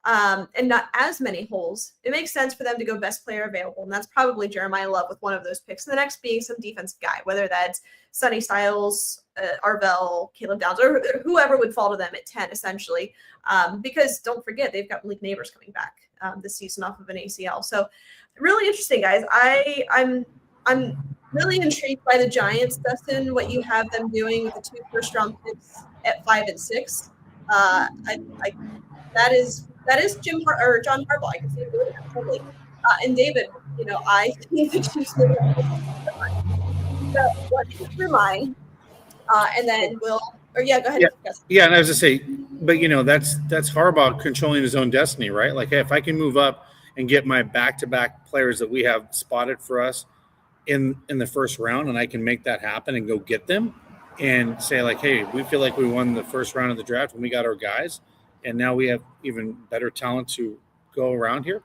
and not as many holes, it makes sense for them to go best player available. And that's probably Jeremiah Love with one of those picks. And the next being some defensive guy, whether that's Sonny Styles, Arvell, Caleb Downs, or whoever would fall to them at 10, essentially. Because don't forget, they've got Malik Neighbors coming back this season off of an ACL. So really interesting, guys. I'm really intrigued by the Giants, Dustin, what you have them doing with the 2 first-round picks at 5 and 6. That is John Harbaugh. I can see him doing that totally. And David, I think the Chiefs. So what is your mind And then go ahead. Yeah, and I was to say, but that's Harbaugh controlling his own destiny, right? Like, hey, if I can move up and get my back-to-back players that we have spotted for us in the first round, and I can make that happen and go get them, and say like, hey, we feel like we won the first round of the draft when we got our guys, and now we have even better talent to go around here.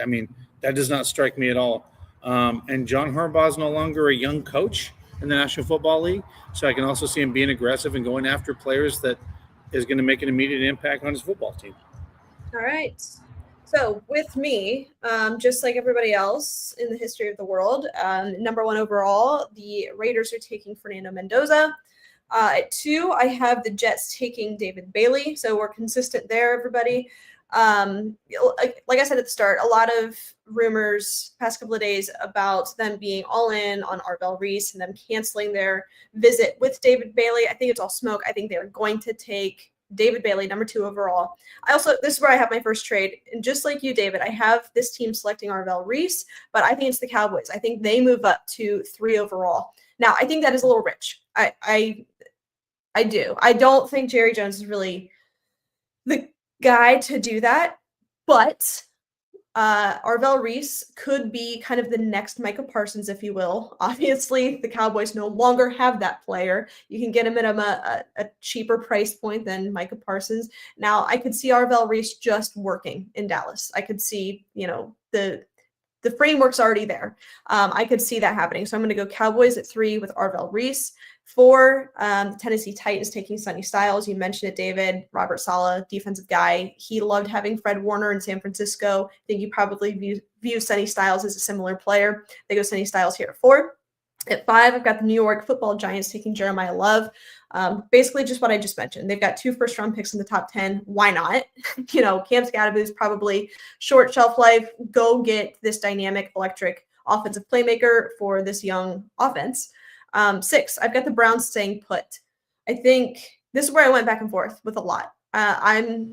I mean, that does not strike me at all. And John Harbaugh is no longer a young coach in the National Football League, so I can also see him being aggressive and going after players that is going to make an immediate impact on his football team. All right. So with me, just like everybody else in the history of the world, number 1 overall, the Raiders are taking Fernando Mendoza. At 2, I have the Jets taking David Bailey. So we're consistent there, everybody. Like I said at the start, a lot of rumors past couple of days about them being all in on Arvell Reese and them canceling their visit with David Bailey. I think it's all smoke. I think they're going to take David Bailey, number 2 overall. This is where I have my first trade. And just like you, David, I have this team selecting Arvell Reese, but I think it's the Cowboys. I think they move up to 3 overall. Now, I think that is a little rich. I do. I don't think Jerry Jones is really the guy to do that, but Arvell Reese could be kind of the next Micah Parsons, if you will. Obviously, the Cowboys no longer have that player. You can get him at a cheaper price point than Micah Parsons. Now, I could see Arvell Reese just working in Dallas. I could see, the framework's already there. I could see that happening. So I'm going to go Cowboys at 3 with Arvell Reese. 4, the Tennessee Titans taking Sonny Styles. You mentioned it, David. Robert Saleh, defensive guy. He loved having Fred Warner in San Francisco. I think you probably view Sonny Styles as a similar player. They go Sonny Styles here at 4. At 5, I've got the New York Football Giants taking Jeremiah Love. Basically just what I just mentioned. They've got 2 first-round picks in the top 10. Why not? Cam Scadaboo's probably short shelf life. Go get this dynamic, electric offensive playmaker for this young offense. 6, I've got the Browns staying put. I think this is where I went back and forth with a lot. I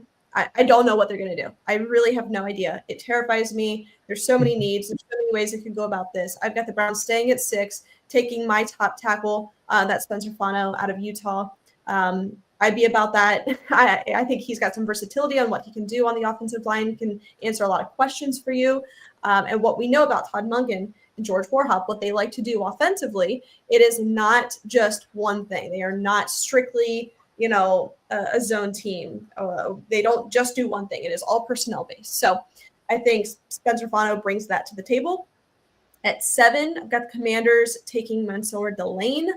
don't know what they're going to do. I really have no idea. It terrifies me. There's so many needs. There's so many ways it could go about this. I've got the Browns staying at 6, taking my top tackle, that's Spencer Fano out of Utah. I'd be about that. I think he's got some versatility on what he can do on the offensive line. He can answer a lot of questions for you. And what we know about Todd Monken and George Warhop, what they like to do offensively, it is not just one thing. They are not strictly, a zone team. They don't just do one thing. It is all personnel based. So I think Spencer Fano brings that to the table. At 7, I've got the Commanders taking Mansour Delane.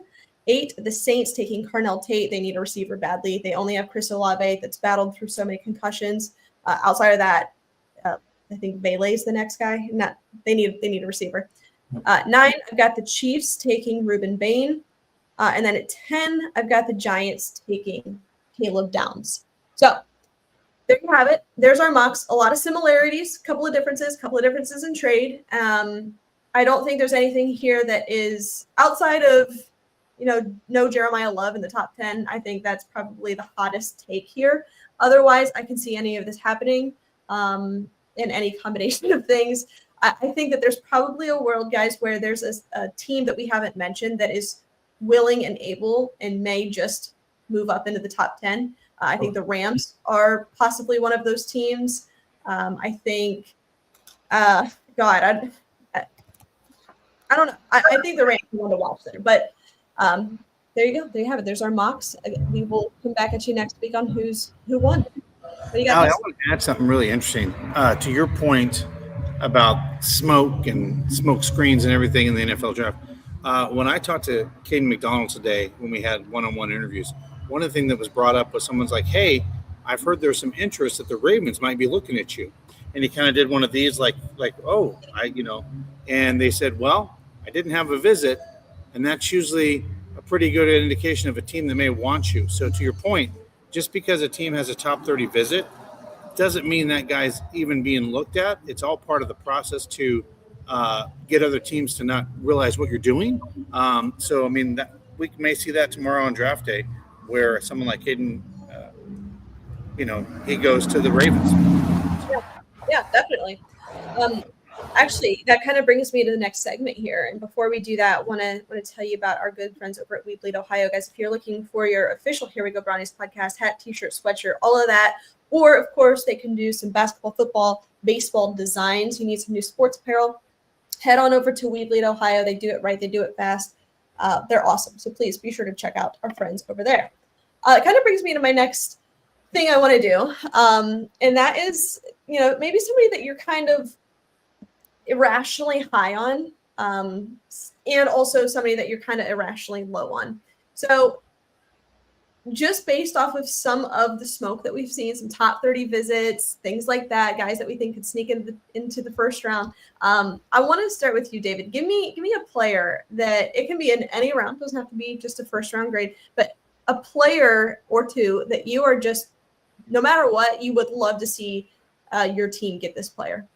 8, the Saints taking Carnell Tate. They need a receiver badly. They only have Chris Olave that's battled through so many concussions. Outside of that, I think Vele's the next guy. They need a receiver. 9, I've got the Chiefs taking Reuben Bain. And then at 10, I've got the Giants taking Caleb Downs. So there you have it. There's our mocks. A lot of similarities, couple of differences in trade. I don't think there's anything here that is outside of, no Jeremiah Love in the top 10. I think that's probably the hottest take here. Otherwise, I can see any of this happening in any combination of things. I think that there's probably a world, guys, where there's a team that we haven't mentioned that is willing and able and may just move up into the top 10. I think the Rams are possibly one of those teams. I think, I don't know. I think the Rams are one to watch there. But there you go. There you have it. There's our mocks. We will come back at you next week on who won. What do you got? Allie, I want to add something really interesting to your point about smoke and smoke screens and everything in the NFL draft. When I talked to Caden McDonald today, when we had one-on-one interviews, one of the things that was brought up was someone's like, hey, I've heard there's some interest that the Ravens might be looking at you. And he kind of did one of these and they said, well, I didn't have a visit. And that's usually a pretty good indication of a team that may want you. So to your point, just because a team has a top 30 visit doesn't mean that guy's even being looked at. It's all part of the process to get other teams to not realize what you're doing. We may see that tomorrow on draft day where someone like Hayden, he goes to the Ravens. Yeah, definitely. Actually, that kind of brings me to the next segment here. And before we do that, want to tell you about our good friends over at We Bleed Ohio, guys. If you're looking for your official Here We Go Brownies podcast, hat, t-shirt, sweatshirt, all of that, or of course they can do some basketball, football, baseball designs. You need some new sports apparel. Head on over to We Bleed Ohio. They do it right. They do it fast. They're awesome. So please be sure to check out our friends over there. It kind of brings me to my next thing I want to do, and that is, maybe somebody that you're kind of irrationally high on, and also somebody that you're kind of irrationally low on. So just based off of some of the smoke that we've seen, some top 30 visits, things like that, guys that we think could sneak into the first round. I want to start with you, David. Give me a player that it can be in any round, doesn't have to be just a first round grade, but a player or two that you are just, no matter what, you would love to see your team get this player.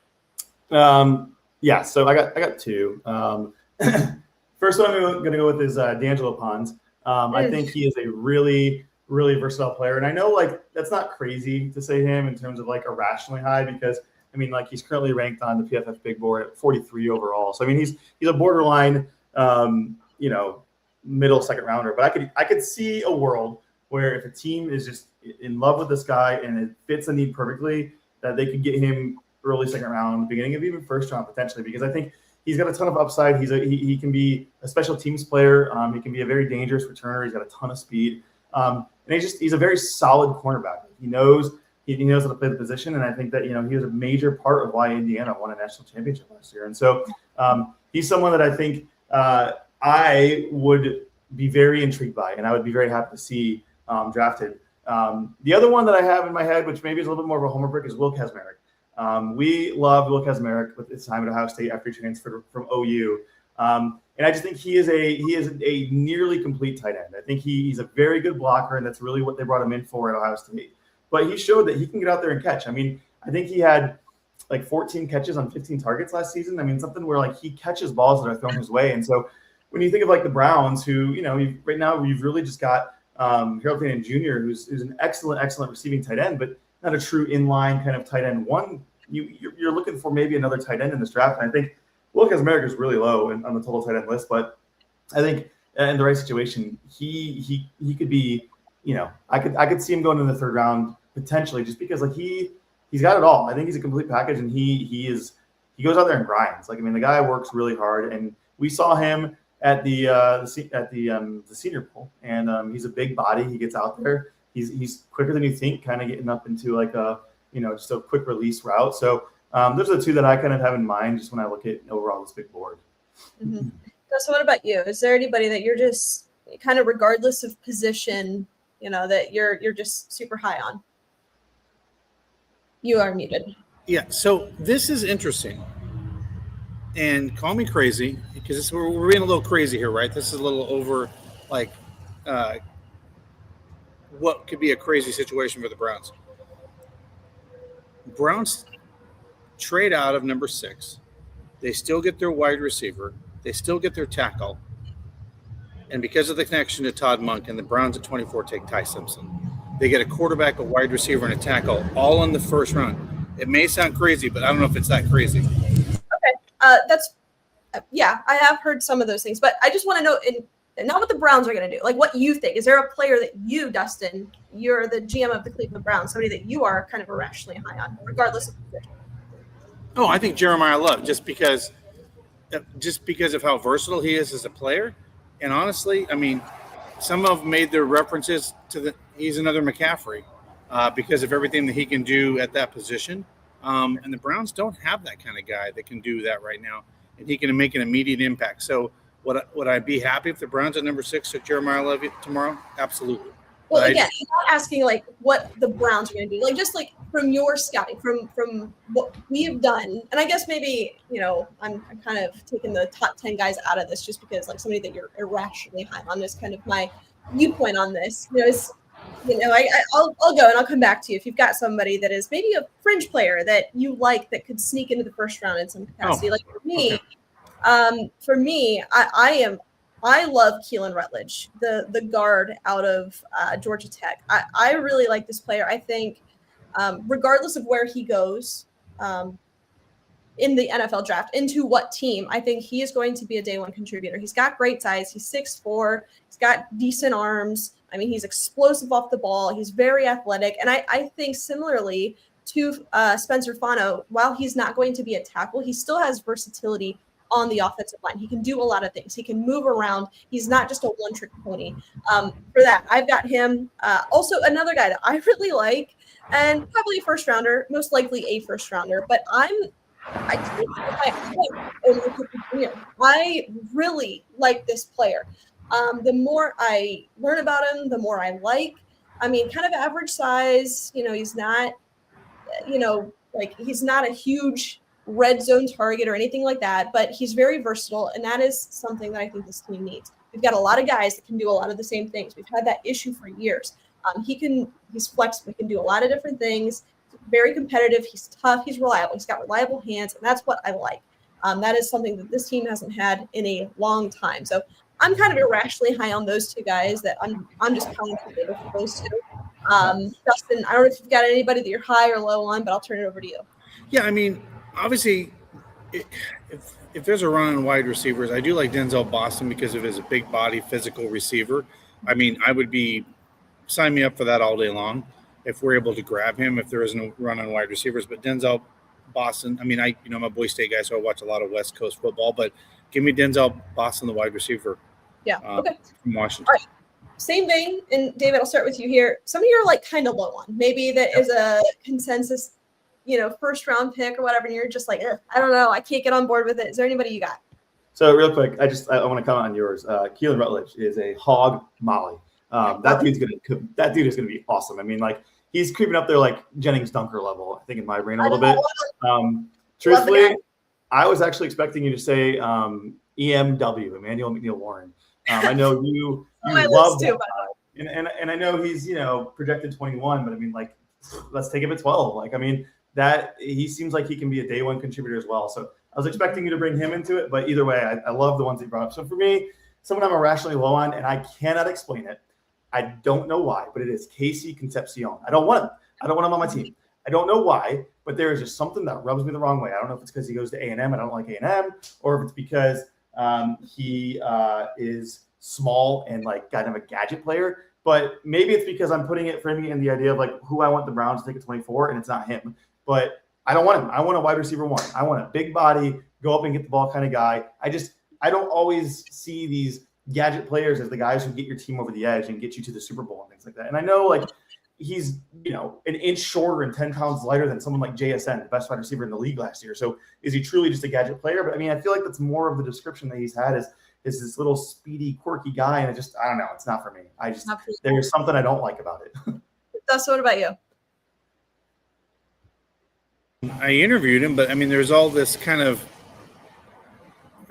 Yeah, so I got two. First one I'm going to go with is D'Angelo Pons. I think he is a really, really versatile player. And I know, like, that's not crazy to say him in terms of, like, irrationally high because, I mean, like, he's currently ranked on the PFF Big Board at 43 overall. So, I mean, he's a borderline, middle second rounder. But I could see a world where if a team is just in love with this guy and it fits the need perfectly, that they could get him early second round, beginning of even first round potentially, because I think he's got a ton of upside. He can be a special teams player. He can be a very dangerous returner. He's got a ton of speed, and he's a very solid cornerback. He knows how to play the position, and I think that he was a major part of why Indiana won a national championship last year. And so he's someone that I think I would be very intrigued by, and I would be very happy to see drafted. The other one that I have in my head, which maybe is a little bit more of a homer pick, is Will Kazmarek. We loved Will Kazmarek with his time at Ohio State after he transferred from OU. And I just think he is a nearly complete tight end. I think he's a very good blocker, and that's really what they brought him in for at Ohio State. But he showed that he can get out there and catch. I mean, I think he had like 14 catches on 15 targets last season. I mean, something where like he catches balls that are thrown his way. And so when you think of like the Browns, who, right now you've really just got Harold Fannin Jr., who's an excellent receiving tight end, but not a true inline kind of tight end one. You're looking for maybe another tight end in this draft. And I think Will Kazmarek is really low on the total tight end list, but I think in the right situation, he could be, I could see him going in the third round potentially, just because like he's got it all. I think he's a complete package, and he goes out there and grinds. Like, I mean, the guy works really hard, and we saw him at the Senior Bowl, and he's a big body. He gets out there. He's quicker than you think, kind of getting up into like a just a quick release route. So those are the two that I kind of have in mind just when I look at overall this big board. Mm-hmm. So what about you? Is there anybody that you're just kind of regardless of position, that you're just super high on? You are muted. Yeah, so this is interesting. And call me crazy, because we're being a little crazy here, right? This is a little over, like, what could be a crazy situation for the Browns. Browns trade out of number 6. They still get their wide receiver. They still get their tackle. And because of the connection to Todd Monk, and the Browns at 24 take Ty Simpson, they get a quarterback, a wide receiver, and a tackle all in the first round. It may sound crazy, but I don't know if it's that crazy. I have heard some of those things, but I just want to know, not what the Browns are going to do, like what you think. Is there a player that you, Dustin, you're the GM of the Cleveland Browns, somebody that you are kind of irrationally high on, regardless of position? Oh, I think Jeremiah Love, just because of how versatile he is as a player. And honestly, I mean, some of them made their references to he's another McCaffrey because of everything that he can do at that position. And the Browns don't have that kind of guy that can do that right now, and he can make an immediate impact. So would I be happy if the Browns at number 6 took Jeremiah Love tomorrow? Absolutely. Well, again, I'm not asking like what the Browns are going to do, like just like from your scouting, from what we have done. And I guess maybe, I'm kind of taking the top 10 guys out of this just because like somebody that you're irrationally high on is kind of my viewpoint on this. I'll go and I'll come back to you if you've got somebody that is maybe a fringe player that you like that could sneak into the first round in some capacity. Like for me, I love Keelan Rutledge, the guard out of Georgia Tech. I really like this player. I think regardless of where he goes, in the NFL draft, into what team, I think he is going to be a day one contributor. He's got great size. He's 6'4". He's got decent arms. I mean, he's explosive off the ball. He's very athletic. And I think similarly to Spencer Fano, while he's not going to be a tackle, he still has versatility on the offensive line. He can do a lot of things. He can move around. He's not just a one-trick pony. For that, I've got him. Also, another guy that I really like, and probably a first rounder, most likely a first rounder, but I really like this player. The more I learn about him, the more I like. I mean, kind of average size. He's not, he's not a huge red zone target or anything like that, but he's very versatile, and that is something that I think this team needs. We've got a lot of guys that can do a lot of the same things. We've had that issue for years. He's flexible. He can do a lot of different things. Very competitive. He's tough. He's reliable. He's got reliable hands, and that's what I like. That is something that this team hasn't had in a long time. So I'm kind of irrationally high on those two guys that I'm just pounding for those two. Dustin, I don't know if you've got anybody that you're high or low on, but I'll turn it over to you. Yeah, I mean, obviously, if there's a run on wide receivers, I do like Denzel Boston because of his big body, physical receiver. I mean, I would sign me up for that all day long if we're able to grab him, if there isn't a run on wide receivers. But Denzel Boston, I mean, I'm a Boy State guy, so I watch a lot of West Coast football, but give me Denzel Boston, the wide receiver. Yeah, okay. From Washington. All right. Same vein, and David, I'll start with you here. Some of you are like kind of low on. Maybe that is a consensus, first round pick or whatever, and you're just like, I don't know, I can't get on board with it. Is there anybody you got? So real quick, I want to comment on yours. Keelan Rutledge is a hog molly. That dude is gonna be awesome. I mean, like, he's creeping up there like Jennings Dunker level, I think, in my brain a little bit. Truthfully, I was actually expecting you to say EMW, Emmanuel McNeil Warren. I know you love that guy. And I know he's projected 21, but I mean, like, let's take him at 12. Like, I mean, that he seems like he can be a day one contributor as well. So I was expecting you to bring him into it, but either way, I love the ones you brought up. So for me, someone I'm irrationally low on, and I cannot explain it. I don't know why, but it is Casey Concepcion. I don't want him. I don't want him on my team. I don't know why, but there is just something that rubs me the wrong way. I don't know if it's because he goes to A&M and I don't like A&M, or if it's because he is small and like kind of a gadget player. But maybe it's because I'm framing it in the idea of like who I want the Browns to take at 24, and it's not him. But I don't want him. I want a wide receiver one. I want a big body, go up and get the ball kind of guy. I don't always see these gadget players as the guys who get your team over the edge and get you to the Super Bowl and things like that. And I know, like, he's an inch shorter and 10 pounds lighter than someone like JSN, the best wide receiver in the league last year. So is he truly just a gadget player? But I mean, I feel like that's more of the description that he's had is this little speedy, quirky guy. And I don't know. It's not for me. There's something I don't like about it. Dustin, what about you? I interviewed him, but I mean, there's all this kind of,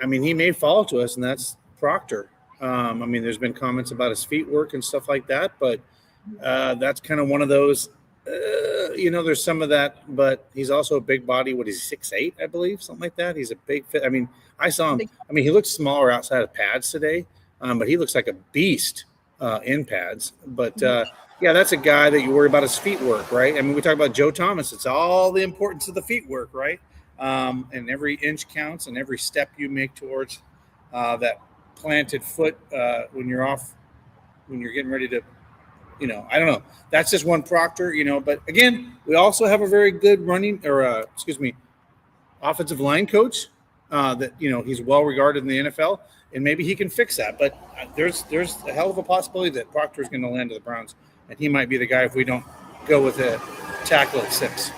he may fall to us, and that's Proctor. There's been comments about his feet work and stuff like that, but that's kind of one of those, there's some of that, but he's also a big body. What is he, 6'8", I believe, something like that. He's a big fit. I mean, I saw him. He looks smaller outside of pads today, but he looks like a beast in pads. But that's a guy that you worry about his feet work, right? I mean, we talk about Joe Thomas. It's all the importance of the feet work, right? And every inch counts, and every step you make towards that planted foot when you're getting ready to, I don't know. That's just one Proctor, But again, we also have a very good offensive line coach that he's well regarded in the NFL, and maybe he can fix that. But there's a hell of a possibility that Proctor is going to land to the Browns, and he might be the guy if we don't go with a tackle at 6.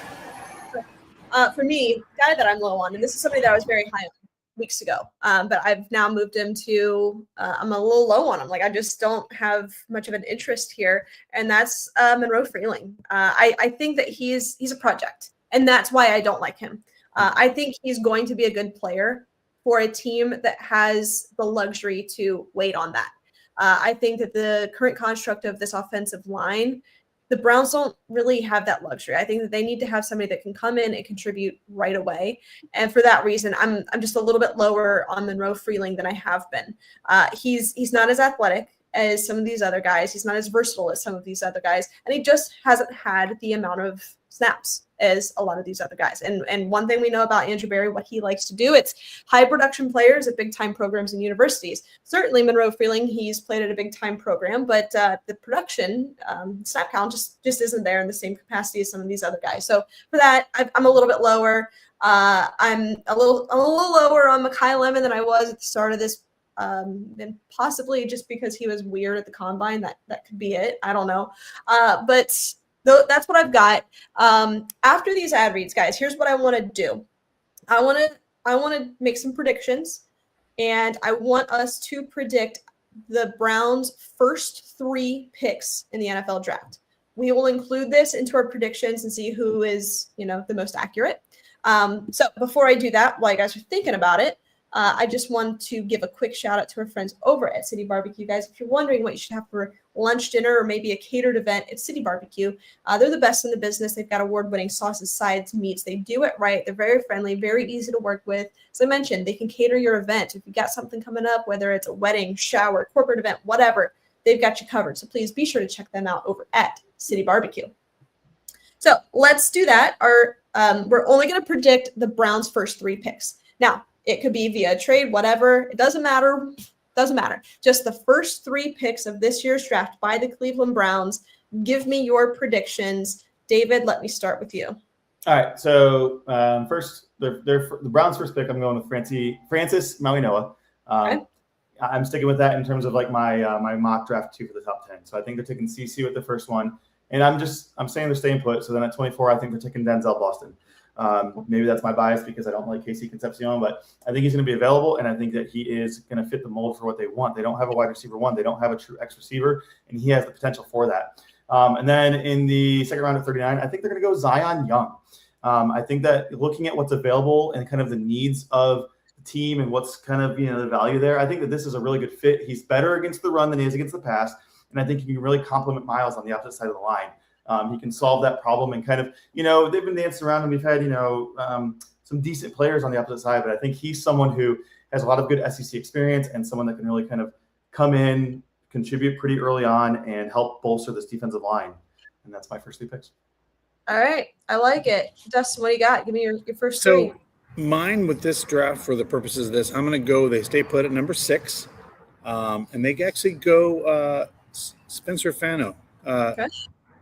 For me, guy that I'm low on, and this is somebody that I was very high on weeks ago, but I've now moved him to I'm a little low on him. Like, I just don't have much of an interest here, and that's Monroe Freeling. I think that he's a project, and that's why I don't like him. I think he's going to be a good player for a team that has the luxury to wait on that. I think that the current construct of this offensive line, the Browns don't really have that luxury. I think that they need to have somebody that can come in and contribute right away. And for that reason, I'm just a little bit lower on Monroe Freeling than I have been. He's not as athletic as some of these other guys. He's not as versatile as some of these other guys. And he just hasn't had the amount of snaps as a lot of these other guys. And one thing we know about Andrew Berry, what he likes to do, it's high production players at big time programs and universities. Certainly Monroe Freeling, he's played at a big time program, but the production snap count just isn't there in the same capacity as some of these other guys. So for that, I'm a little bit lower. I'm a little lower on Mekhi Lemon than I was at the start of this. And possibly just because he was weird at the combine, that could be it. I don't know. But that's what I've got. After these ad reads, guys, here's what I want to do. I want to make some predictions, and I want us to predict the Browns' first 3 picks in the NFL draft. We will include this into our predictions and see who is, the most accurate. So before I do that, while you guys are thinking about it, I just want to give a quick shout out to our friends over at City Barbecue, guys. If you're wondering what you should have for lunch, dinner, or maybe a catered event, it's City Barbecue. They're the best in the business. They've got award-winning sauces, sides, meats. They do it right. They're very friendly, very easy to work with. As I mentioned, they can cater your event. If you got something coming up, whether it's a wedding, shower, corporate event, whatever, they've got you covered. So please be sure to check them out over at City Barbecue. So let's do that. We're only going to predict the Browns' first 3 picks. Now, it could be via trade, whatever. It doesn't matter. Doesn't matter. Just the first 3 picks of this year's draft by the Cleveland Browns. Give me your predictions. David, let me start with you. All right. So first, the Browns' first pick, I'm going with Francis Mauigoa. Okay. I'm sticking with that in terms of like my mock draft 2 for the top 10. So I think they're taking CC with the first one. And I'm saying they're staying put. So then at 24, I think they're taking Denzel Boston. Maybe that's my bias because I don't like Casey Concepcion, but I think he's going to be available, and I think that he is going to fit the mold for what they want. They don't have a wide receiver 1. They don't have a true X receiver, and he has the potential for that. And then in the second round of 39, I think they're going to go Zion Young. I think that looking at what's available and kind of the needs of the team and what's kind of the value there, I think that this is a really good fit. He's better against the run than he is against the pass, and I think he can really complement Miles on the opposite side of the line. He can solve that problem and kind of, they've been dancing around and we've had, some decent players on the opposite side, but I think he's someone who has a lot of good SEC experience and someone that can really kind of come in, contribute pretty early on and help bolster this defensive line. And that's my first 3 picks. All right. I like it. Dustin, what do you got? Give me your first 3. Mine with this draft, for the purposes of this, I'm going to go, they stay put at number 6. And they actually go Spencer Fano. Okay.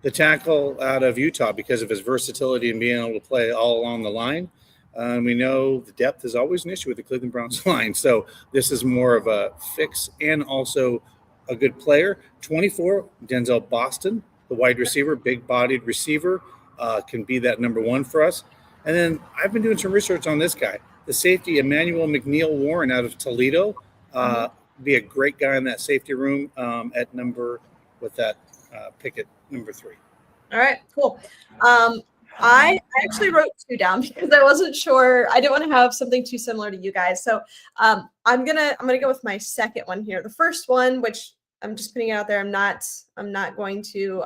The tackle out of Utah, because of his versatility and being able to play all along the line. We know the depth is always an issue with the Cleveland Browns line. So this is more of a fix and also a good player. 24, Denzel Boston, the wide receiver, big-bodied receiver, can be that number 1 for us. And then I've been doing some research on this guy. The safety, Emmanuel McNeil Warren out of Toledo, be a great guy in that safety room at number with that pick at number 3. All right, cool. I actually wrote 2 down because I wasn't sure. I didn't want to have something too similar to you guys. So I'm gonna go with my second one here. The first one, which I'm just putting it out there, I'm not going to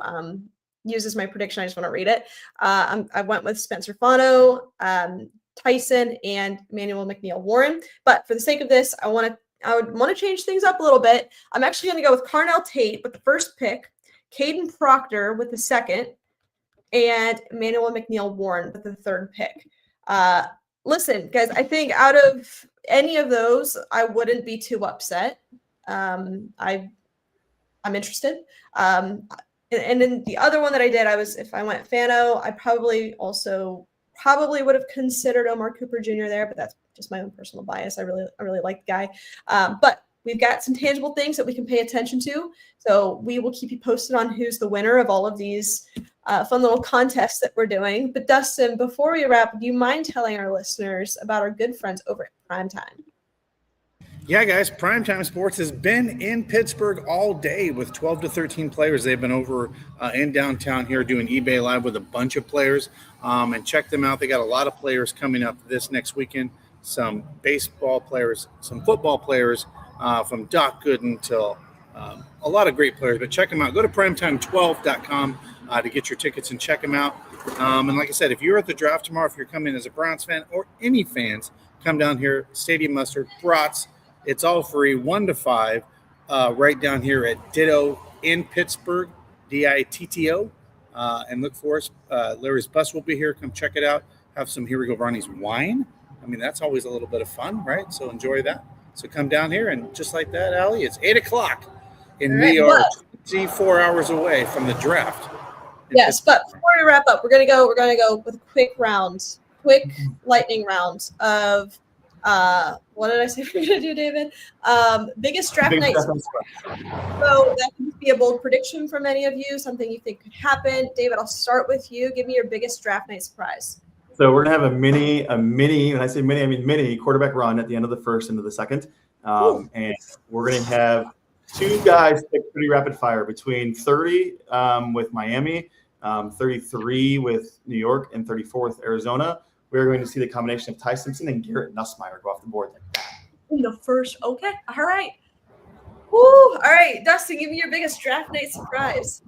use as my prediction. I just want to read it. I went with Spencer Fano, Tyson, and Emmanuel McNeil Warren. But for the sake of this, I would want to change things up a little bit. I'm actually going to go with Carnell Tate with the first pick, Caden Proctor with the second, and Emmanuel McNeil Warren with the 3rd pick. Listen, guys, I think out of any of those, I wouldn't be too upset. I'm interested. And then the other one that I did, if I went Fano, I probably would have considered Omar Cooper Jr. there, but that's just my own personal bias. I really like the guy. But we've got some tangible things that we can pay attention to. So we will keep you posted on who's the winner of all of these fun little contests that we're doing. But Dustin, before we wrap, do you mind telling our listeners about our good friends over at Primetime? Yeah, guys, Primetime Sports has been in Pittsburgh all day with 12 to 13 players. They've been over in downtown here doing eBay Live with a bunch of players. And check them out. They got a lot of players coming up this next weekend. Some baseball players, some football players, from Doc Gooden till a lot of great players. But check them out. Go to primetime12.com to get your tickets and check them out. And like I said, if you're at the draft tomorrow, if you're coming as a Browns fan or any fans, come down here. Stadium Mustard, brats. It's all free, 1 to 5, right down here at Ditto in Pittsburgh, DITTO. and look for us. Larry's Bus will be here. Come check it out. Have some Here We Go Ronnie's wine. I mean, that's always a little bit of fun, right? So enjoy that. So come down here, and just like that, Allie, it's 8 o'clock, and we are 24 hours away from the draft. Yes, but before we wrap up, we're gonna go with quick lightning rounds of what did I say we're gonna do, David? Biggest draft night. So that can be a bold prediction from any of you, something you think could happen. David, I'll start with you. Give me your biggest draft night surprise. So we're gonna have a mini. When I say mini, I mean mini quarterback run at the end of the first into the second, and we're gonna have two guys pick pretty rapid fire between 30 with Miami, 33 with New York, and 34 with Arizona. We're going to see the combination of Ty Simpson and Garrett Nussmeier go off the board like that. In the first, okay, all right. Woo, all right, Dustin, give me your biggest draft night surprise.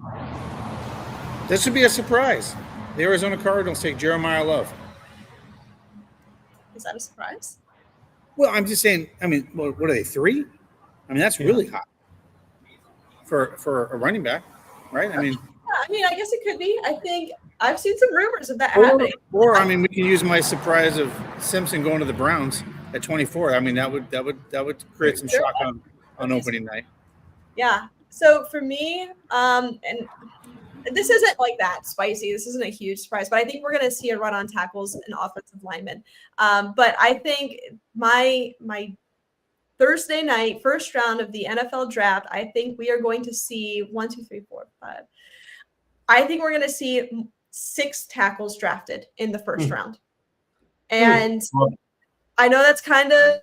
This should be a surprise. The Arizona Cardinals take Jeremiah Love. Is that a surprise? Well, I'm just saying. I mean, what are they, 3? I mean, that's really hot for a running back, right? I mean, I guess it could be. I think I've seen some rumors of that happening. Or I mean, we can use my surprise of Simpson going to the Browns at 24. I mean, that would create some shock on opening night. Yeah. So for me, and this isn't like that spicy. This isn't a huge surprise, but I think we're going to see a run on tackles and offensive linemen. But I think my Thursday night, first round of the NFL draft, I think we are going to see 1, 2, 3, 4, 5. I think we're going to see 6 tackles drafted in the first round. And I know that's kind of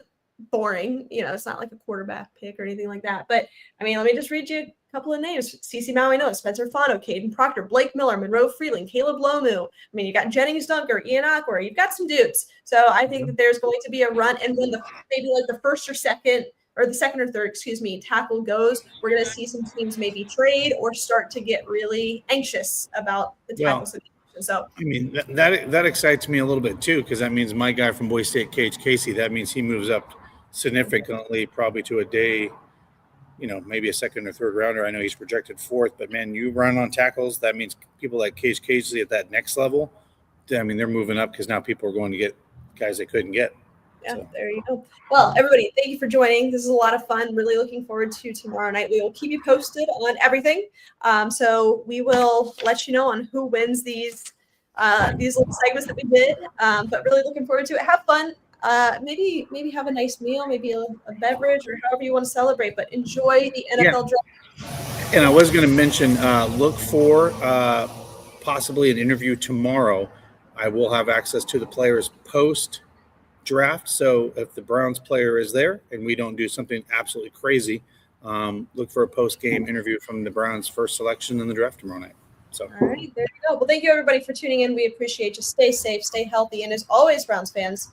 boring. It's not like a quarterback pick or anything like that. But, I mean, let me just read you a couple of names. CeCe Mauigoa, Spencer Fano, Caden Proctor, Blake Miller, Monroe Freeling, Caleb Lomu. I mean, you got Jennings Dunker, Ian Aquar. You've got some dudes. So I think that there's going to be a run. And when maybe like the first or second or the second or third, tackle goes, we're going to see some teams maybe trade or start to get really anxious about the tackle situation. So I mean, that excites me a little bit too, because that means my guy from Boise State, Cage Casey, that means he moves up significantly, probably to a day, maybe a second or third rounder. I know he's projected 4th, but man, you run on tackles, that means people like Cage Casey at that next level, I mean, they're moving up because now people are going to get guys they couldn't get. Yeah, so. There you go. Well, everybody, thank you for joining. This is a lot of fun. Really looking forward to tomorrow night. We will keep you posted on everything. So we will let you know on who wins these little segments that we did. But really looking forward to it. Have fun. Maybe have a nice meal, maybe a beverage, or however you want to celebrate. But enjoy the NFL draft. And I was going to mention, look for possibly an interview tomorrow. I will have access to the players post draft. So if the Browns player is there and we don't do something absolutely crazy, look for a post-game interview from the Browns' first selection in the draft tomorrow night. So all right, there you go. Well, thank you everybody for tuning in. We appreciate you. Stay safe, stay healthy, and as always, Browns fans,